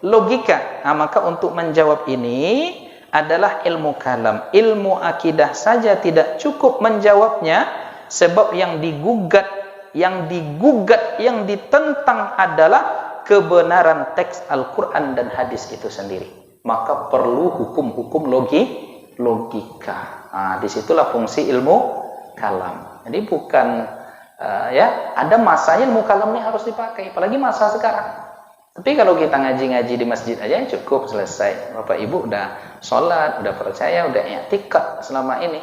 Speaker 1: logika. Nah, maka untuk menjawab ini adalah ilmu kalam. Ilmu akidah saja tidak cukup menjawabnya, sebab yang digugat, yang ditentang adalah kebenaran teks Al-Quran dan hadis itu sendiri. Maka perlu hukum-hukum logika. Disitulah fungsi ilmu kalam. Jadi bukan ya, ada masanya ilmu kalam ini harus dipakai, apalagi masa sekarang. Tapi kalau kita ngaji-ngaji di masjid aja cukup, selesai. Bapak Ibu udah sholat, udah percaya, udah i'tikad selama ini.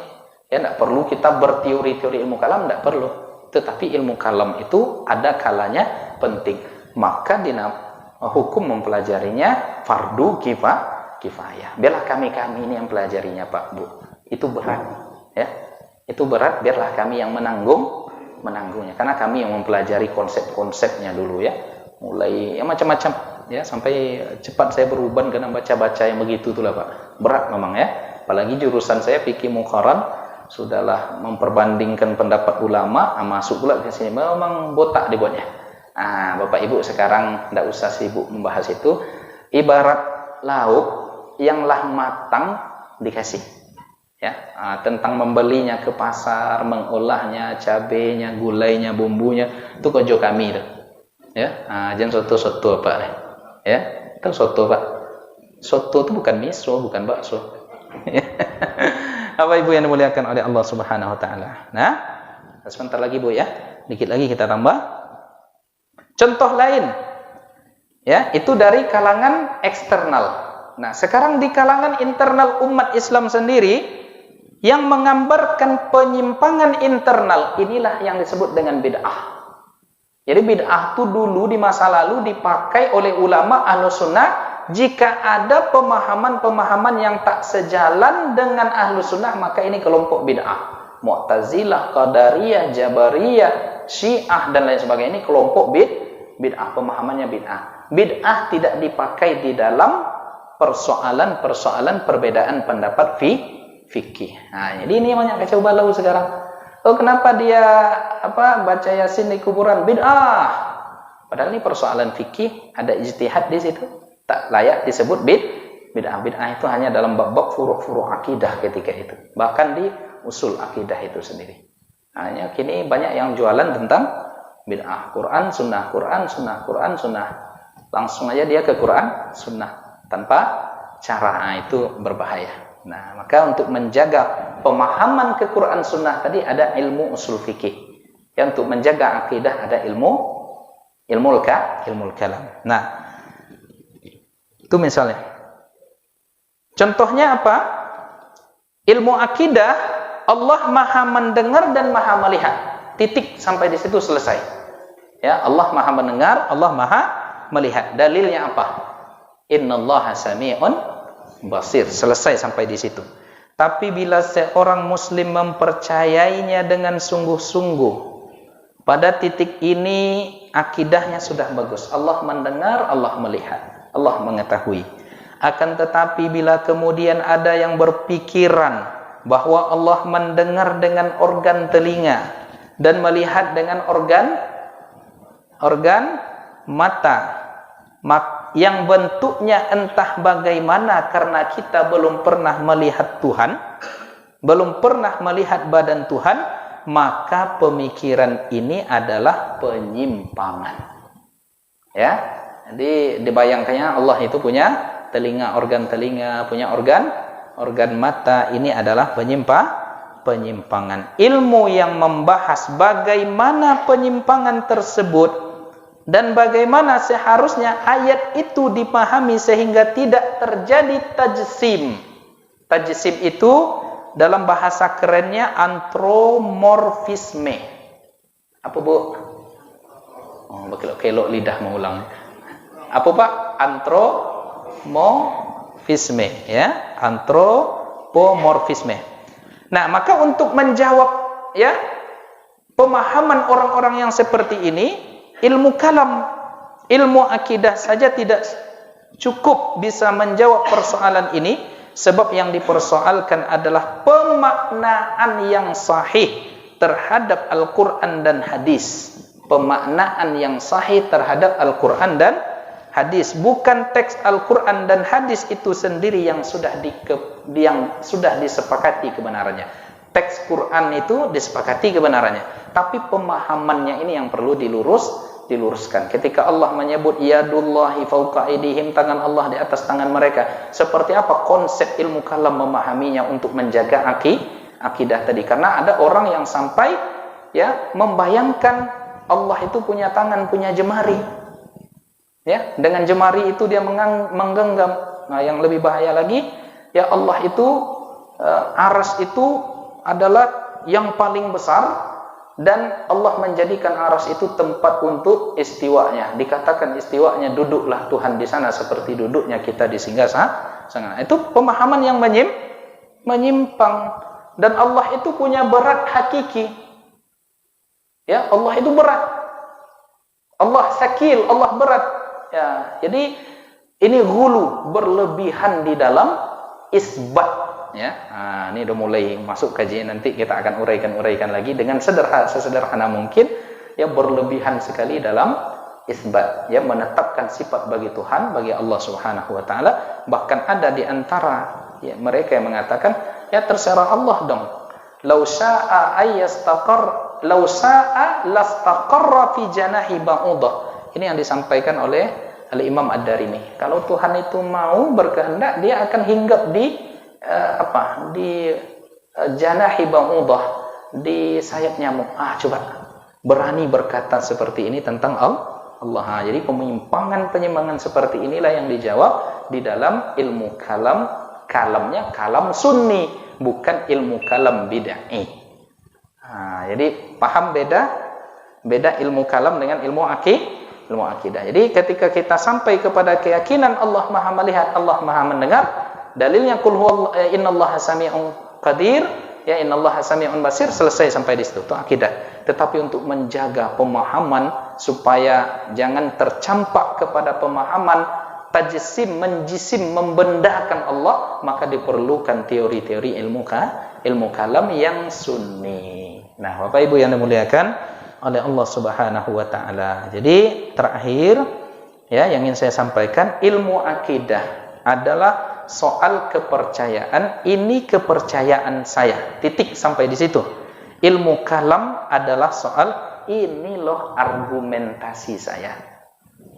Speaker 1: Ya, tidak perlu kita berteori-teori ilmu kalam, tidak perlu. Tetapi ilmu kalam itu ada kalanya penting. Maka hukum mempelajarinya fardu kifayah. Biarlah kami ini yang pelajarinya, Pak, Bu. Itu berat, ya. Itu berat, biarlah kami yang menanggungnya. Karena kami yang mempelajari konsep-konsepnya dulu ya. Mulai ya macam-macam ya, sampai cepat saya beruban karena baca-baca yang begitu itulah, Pak. Berat memang ya. Apalagi jurusan saya fikih muqarrar, sudahlah memperbandingkan pendapat ulama, masuk pula ke sini memang botak dibuatnya. Bapak Ibu sekarang tidak usah sibuk membahas itu. Ibarat lauk yang lah matang dikasih, ya, tentang membelinya ke pasar, mengolahnya, cabenya, gulainya, bumbunya, itu kojo kami itu, ya. Jangan soto-soto apa, ya, itu soto, Pak. Soto itu bukan miso, bukan bakso. Apa Ibu yang dimuliakan oleh Allah Subhanahu Wa Taala. Nah, sebentar lagi, Bu, ya, dikit lagi kita tambah. Contoh lain, ya, itu dari kalangan eksternal. Nah, sekarang di kalangan internal umat Islam sendiri yang menggambarkan penyimpangan internal, inilah yang disebut dengan bid'ah. Jadi bid'ah itu dulu di masa lalu dipakai oleh ulama Ahlus Sunnah jika ada pemahaman-pemahaman yang tak sejalan dengan Ahlus Sunnah, maka ini kelompok bid'ah. Mu'tazilah, Qadariyah, Jabariyah, Syiah dan lain sebagainya, ini kelompok bid'ah, pemahamannya bid'ah. Bid'ah tidak dipakai di dalam persoalan-persoalan perbedaan pendapat fikih. Nah, jadi ini banyak kacau balau sekarang. Oh, kenapa dia baca Yasin di kuburan? Bid'ah. Padahal ini persoalan fikih, ada ijtihad di situ. tak layak disebut bid'ah. Bid'ah itu hanya dalam bab-bab furu'-furu' akidah ketika itu. Bahkan di usul akidah itu sendiri. Hanya kini banyak yang jualan tentang bid'ah. Quran, sunnah, Quran, sunnah, Quran, sunnah. Langsung aja dia ke Quran, sunnah. Tanpa cara, itu berbahaya. Nah, maka untuk menjaga pemahaman ke Quran sunnah tadi ada ilmu usul fikih. Yang untuk menjaga akidah ada ilmu kalam. Nah, itu misalnya. Contohnya apa? Ilmu akidah, Allah Maha mendengar dan Maha melihat. Titik, sampai di situ selesai. Ya, Allah Maha mendengar, Allah Maha melihat. Dalilnya apa? Innallaha sami'un basir. Selesai sampai di situ. Tapi bila seorang muslim mempercayainya dengan sungguh-sungguh, pada titik ini akidahnya sudah bagus. Allah mendengar, Allah melihat, Allah mengetahui. Akan tetapi bila kemudian ada yang berpikiran bahwa Allah mendengar dengan organ telinga dan melihat dengan organ mata, yang bentuknya entah bagaimana karena kita belum pernah melihat Tuhan, belum pernah melihat badan Tuhan, maka pemikiran ini adalah penyimpangan. Ya, jadi dibayangkannya Allah itu punya telinga, organ telinga, punya organ mata, ini adalah penyimpangan. Ilmu yang membahas bagaimana penyimpangan tersebut dan bagaimana seharusnya ayat itu dipahami sehingga tidak terjadi tajsim. Tajsim itu dalam bahasa kerennya antromorfisme. Apa Bu? Oh, kelok lidah mengulang. Apa Pak? Antromorfisme, ya, antropomorfisme. Nah, maka untuk menjawab ya pemahaman orang-orang yang seperti ini, ilmu kalam, ilmu akidah saja tidak cukup bisa menjawab persoalan ini, sebab yang dipersoalkan adalah pemaknaan yang sahih terhadap Al-Quran dan hadis. Pemaknaan yang sahih terhadap Al-Quran dan hadis, bukan teks Al-Quran dan hadis itu sendiri yang sudah disepakati kebenarannya. Teks Quran itu disepakati kebenarannya, tapi pemahamannya ini yang perlu diluruskan. Ketika Allah menyebut yadullahi fauqa aydihim, tangan Allah di atas tangan mereka, seperti apa konsep ilmu kalam memahaminya untuk menjaga akidah tadi? Karena ada orang yang sampai ya membayangkan Allah itu punya tangan, punya jemari. Ya, dengan jemari itu dia menggenggam. Nah, yang lebih bahaya lagi, ya Allah itu aras itu adalah yang paling besar, dan Allah menjadikan aras itu tempat untuk istiwanya. Dikatakan istiwanya, duduklah Tuhan di sana seperti duduknya kita di singgasana. Itu pemahaman yang menyimpang. Dan Allah itu punya berat hakiki. Ya, Allah itu berat. Allah sakil, Allah berat. Ya, jadi ini ghulu, berlebihan di dalam isbat. Ya, nah, ini udah mulai masuk kajian, nanti kita akan uraikan lagi dengan sesederhana mungkin. Ya, berlebihan sekali dalam isbat, ya, menetapkan sifat bagi Tuhan, bagi Allah Subhanahu wa taala. Bahkan ada di antara ya mereka yang mengatakan, ya terserah Allah dong. Lau syaa lastaqarra fi janahi ba'udah. Ini yang disampaikan oleh Al-Imam Ad-Darimi. Kalau Tuhan itu mau berkehendak, dia akan hinggap di janahi ba'udah, di sayap nyamuk. Coba berani berkata seperti ini tentang Allah. Jadi penyimpangan seperti inilah yang dijawab di dalam ilmu kalam. Kalamnya kalam sunni, bukan ilmu kalam bid'ah. Jadi paham beda ilmu kalam dengan ilmu akidah. Jadi ketika kita sampai kepada keyakinan Allah Maha melihat, Allah Maha mendengar, dalilnya qul huwa innallaha sami'un qadir, ya innallaha sami'un basir, selesai sampai di situ. Itu akidah. Tetapi untuk menjaga pemahaman supaya jangan tercampak kepada pemahaman tajsim, menjisim, membendakan Allah, maka diperlukan teori-teori ilmu kalam yang sunni. Nah, Bapak Ibu yang dimuliakan oleh Allah Subhanahu wa taala. Jadi terakhir ya yang ingin saya sampaikan, ilmu akidah adalah soal kepercayaan. Ini kepercayaan saya. Titik sampai di situ. Ilmu kalam adalah soal ini loh argumentasi saya.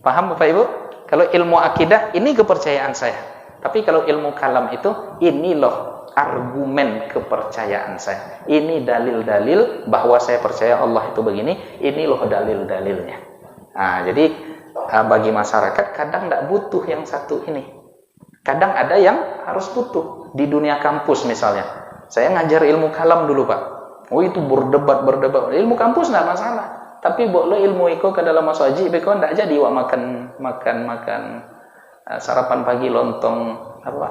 Speaker 1: Paham Bapak Ibu? Kalau ilmu akidah ini kepercayaan saya. Tapi kalau ilmu kalam itu ini loh argumen kepercayaan saya. Ini dalil-dalil bahwa saya percaya Allah itu begini. Ini loh dalil-dalilnya. Nah, jadi bagi masyarakat kadang tidak butuh yang satu ini. Kadang ada yang harus butuh. Di dunia kampus misalnya. Saya ngajar ilmu kalam dulu Pak. Oh itu berdebat. Ilmu kampus tidak masalah. Tapi boleh ilmu iko ke dalam masjid, beko tidak jadi wak makan sarapan pagi lontong apa?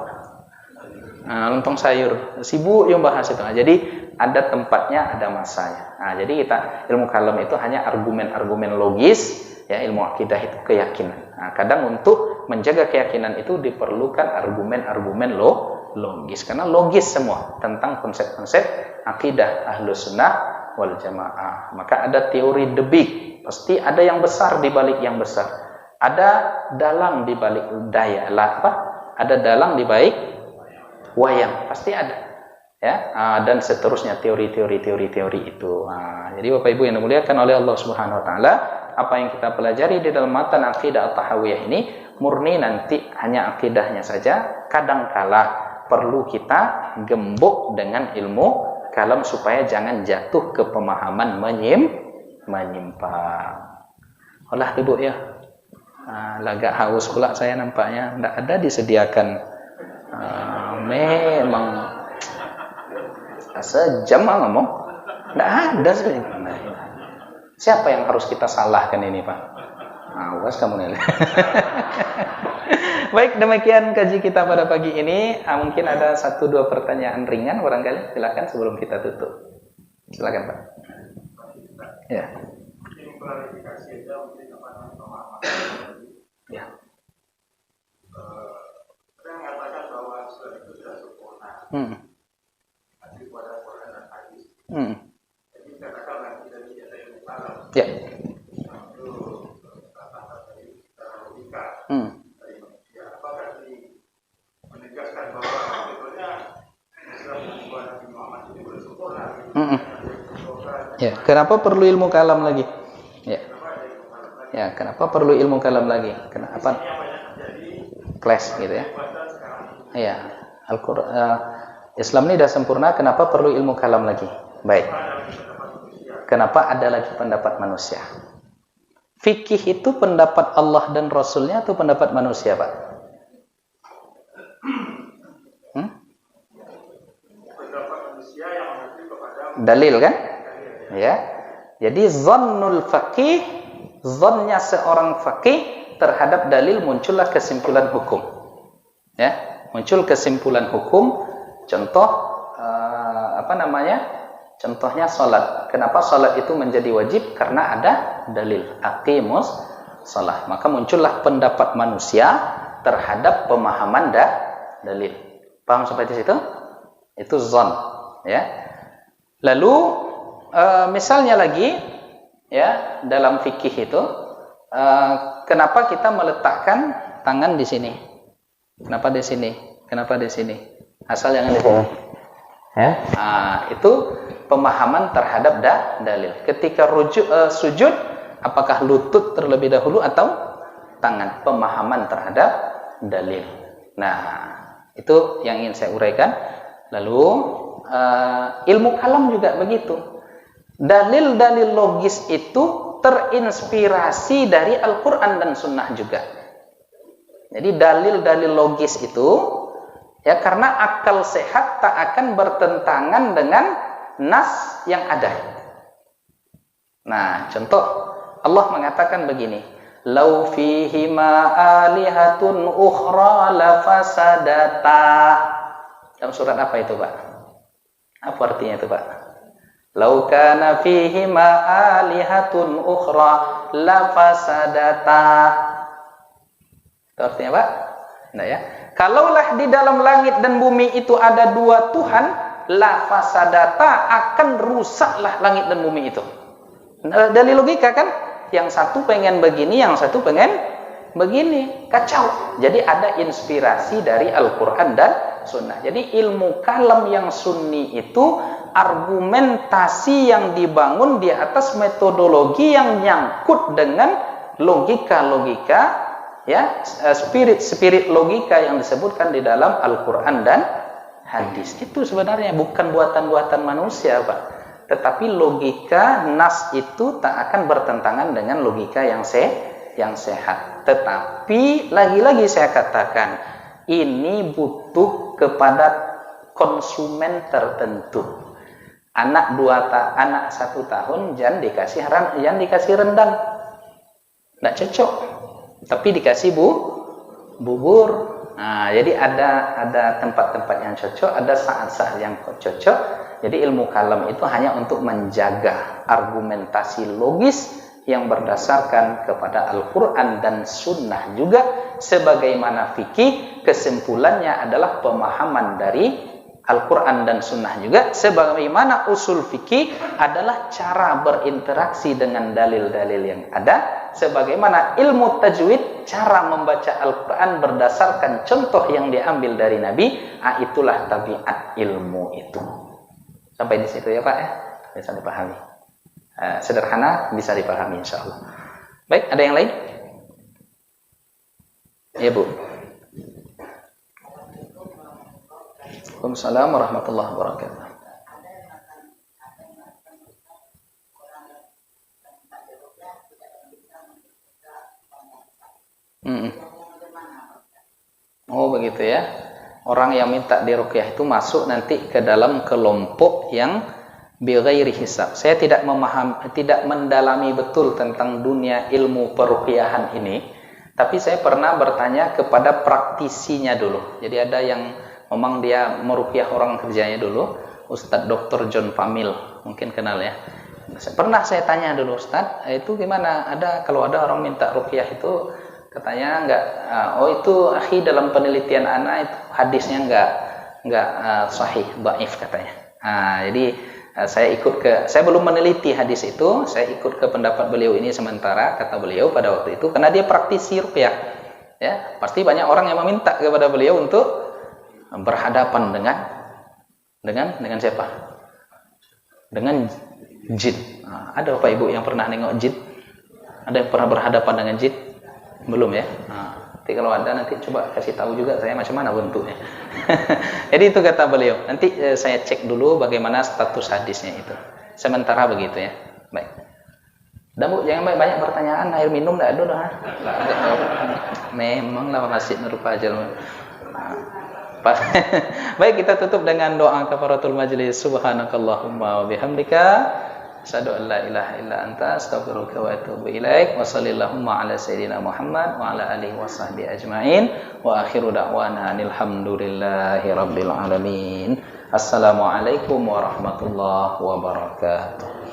Speaker 1: Lontong sayur. Sibuk yang bahas itu. Jadi ada tempatnya, ada masanya. Nah, jadi kita ilmu kalam itu hanya argumen-argumen logis, ya ilmu akidah itu keyakinan. Nah, kadang untuk menjaga keyakinan itu diperlukan argumen-argumen logis, karena logis semua tentang konsep-konsep akidah Ahlus Sunnah wal Jamaah. Maka ada teori the big, pasti ada yang besar di balik yang besar. Ada dalang di balik ada dalang di balik wayang, pasti ada. Ya, dan seterusnya teori-teori itu. Jadi Bapak Ibu yang dimuliakan oleh Allah Subhanahu wa taala, apa yang kita pelajari di dalam matan akidah at-tahawiyah ini murni nanti hanya akidahnya saja. Kadangkala perlu kita gembok dengan ilmu kalam supaya jangan jatuh ke pemahaman menyimpang. Olah Ibu ya. Lagak haus pula saya nampaknya. Tidak ada disediakan. Memang sejam ngomong. Tidak ada sih. Siapa yang harus kita salahkan ini Pak? Awas kamu nih. Baik, demikian kaji kita pada pagi ini. Mungkin ada 1-2 pertanyaan ringan barangkali. Silakan sebelum kita tutup. Silakan Pak. Ya. Ya. Ya. Ya, kenapa perlu ilmu kalam lagi? Ya. Ya, kenapa perlu ilmu kalam lagi? Kenapa? Clash gitu ya. Iya. Islam ini sudah sempurna, kenapa perlu ilmu kalam lagi? Baik. Kenapa ada lagi pendapat manusia? Fikih itu pendapat Allah dan Rasulnya atau pendapat manusia, Pak?
Speaker 2: Pendapat manusia yang mengacu kepada
Speaker 1: dalil kan? Ya. Jadi zannul faqih, zannnya seorang faqih terhadap dalil muncullah kesimpulan hukum. Ya, muncul kesimpulan hukum. Contoh Contohnya salat. Kenapa salat itu menjadi wajib? Karena ada dalil. Aqimus shalah. Maka muncullah pendapat manusia terhadap pemahaman dalil. Paham sampai di situ? Itu zon, ya. Lalu misalnya lagi, ya, dalam fikih itu, kenapa kita meletakkan tangan di sini? Kenapa di sini? Kenapa di sini? Asal jangan di sini. Ya, itu pemahaman terhadap dalil. Ketika sujud, apakah lutut terlebih dahulu atau tangan? Pemahaman terhadap dalil. Nah, itu yang ingin saya uraikan. Lalu ilmu kalam juga begitu. Dalil-dalil logis itu terinspirasi dari Al-Quran dan Sunnah juga. Jadi dalil-dalil logis itu, ya, karena akal sehat tak akan bertentangan dengan nas yang ada. Nah, contoh Allah mengatakan begini, "Lau fihi ma alihatun ukhra lafasadata." Dalam surat apa itu, Pak? Apa artinya itu, Pak? "Lau kana fihi ma alihatun ukhra lafasadata." Itu artinya, Pak? Nah, ya. Kalaulah di dalam langit dan bumi itu ada 2 Tuhan, la fasadata, akan rusaklah langit dan bumi itu. Dari logika kan, yang satu pengen begini, yang satu pengen begini, kacau. Jadi ada inspirasi dari Al-Quran dan Sunnah. Jadi ilmu kalam yang sunni itu argumentasi yang dibangun di atas metodologi yang nyangkut dengan logika-logika, ya, spirit logika yang disebutkan di dalam Al-Quran dan hadis. Itu sebenarnya bukan buatan-buatan manusia, Pak. Tetapi logika nas itu tak akan bertentangan dengan logika yang sehat. Tetapi lagi-lagi saya katakan, ini butuh kepada konsumen tertentu. Anak 1 tahun jangan dikasih rendang, nggak cocok. Tapi dikasih bubur. Nah, jadi ada tempat-tempat yang cocok, ada saat-saat yang cocok. Jadi ilmu kalam itu hanya untuk menjaga argumentasi logis yang berdasarkan kepada Al-Quran dan Sunnah juga. Sebagaimana fikih, kesimpulannya adalah pemahaman dari Al-Quran dan Sunnah juga. Sebagaimana usul fikih adalah cara berinteraksi dengan dalil-dalil yang ada. Sebagaimana ilmu tajwid, cara membaca Al-Quran berdasarkan contoh yang diambil dari Nabi. Itulah tabiat ilmu itu. Sampai di situ ya Pak ya, bisa dipahami. Sederhana, bisa dipahami insya Allah. Baik, ada yang lain? Ya Bu. Waalaikumsalam warahmatullahi wabarakatuh. Oh begitu ya. Orang yang minta diruqyah itu masuk nanti ke dalam kelompok yang bighairi hisab. Saya tidak mendalami betul tentang dunia ilmu peruqyahan ini, tapi saya pernah bertanya kepada praktisinya dulu. Jadi ada yang memang dia meruqyah orang kerjanya dulu, Ustadz Dr. John Famil, mungkin kenal ya. Pernah saya tanya dulu, Ustadz, itu gimana? Kalau ada orang minta ruqyah itu katanya enggak, itu akhi dalam penelitian anak itu hadisnya enggak sahih, dhaif katanya. Jadi saya belum meneliti hadis itu, saya ikut ke pendapat beliau ini sementara, kata beliau pada waktu itu, karena dia praktisi ruqyah. Ya, pasti banyak orang yang meminta kepada beliau untuk berhadapan dengan siapa? Dengan jin. Ada Bapak Ibu yang pernah nengok jin? Ada yang pernah berhadapan dengan jin? Belum ya? Nanti kalau ada nanti coba kasih tahu juga saya macam mana bentuknya. Jadi itu kata beliau. Nanti saya cek dulu bagaimana status hadisnya itu. Sementara begitu ya. Baik. Dan Bu, jangan banyak pertanyaan. Air minum enggak ada dah. Memanglah masjid Nurul Fajr. Baik, kita tutup dengan doa kafaratul majlis. Subhanakallahumma wa bihamdika asyhadu an la ilaha illa anta astaghfiruka wa atubu ilaik. Wa sallallahu ala sayyidina Muhammad wa ala alihi wa sahbihi ajmain. Wa akhiru da'wana alhamdulillahi rabbil alamin. Assalamualaikum warahmatullahi wabarakatuh.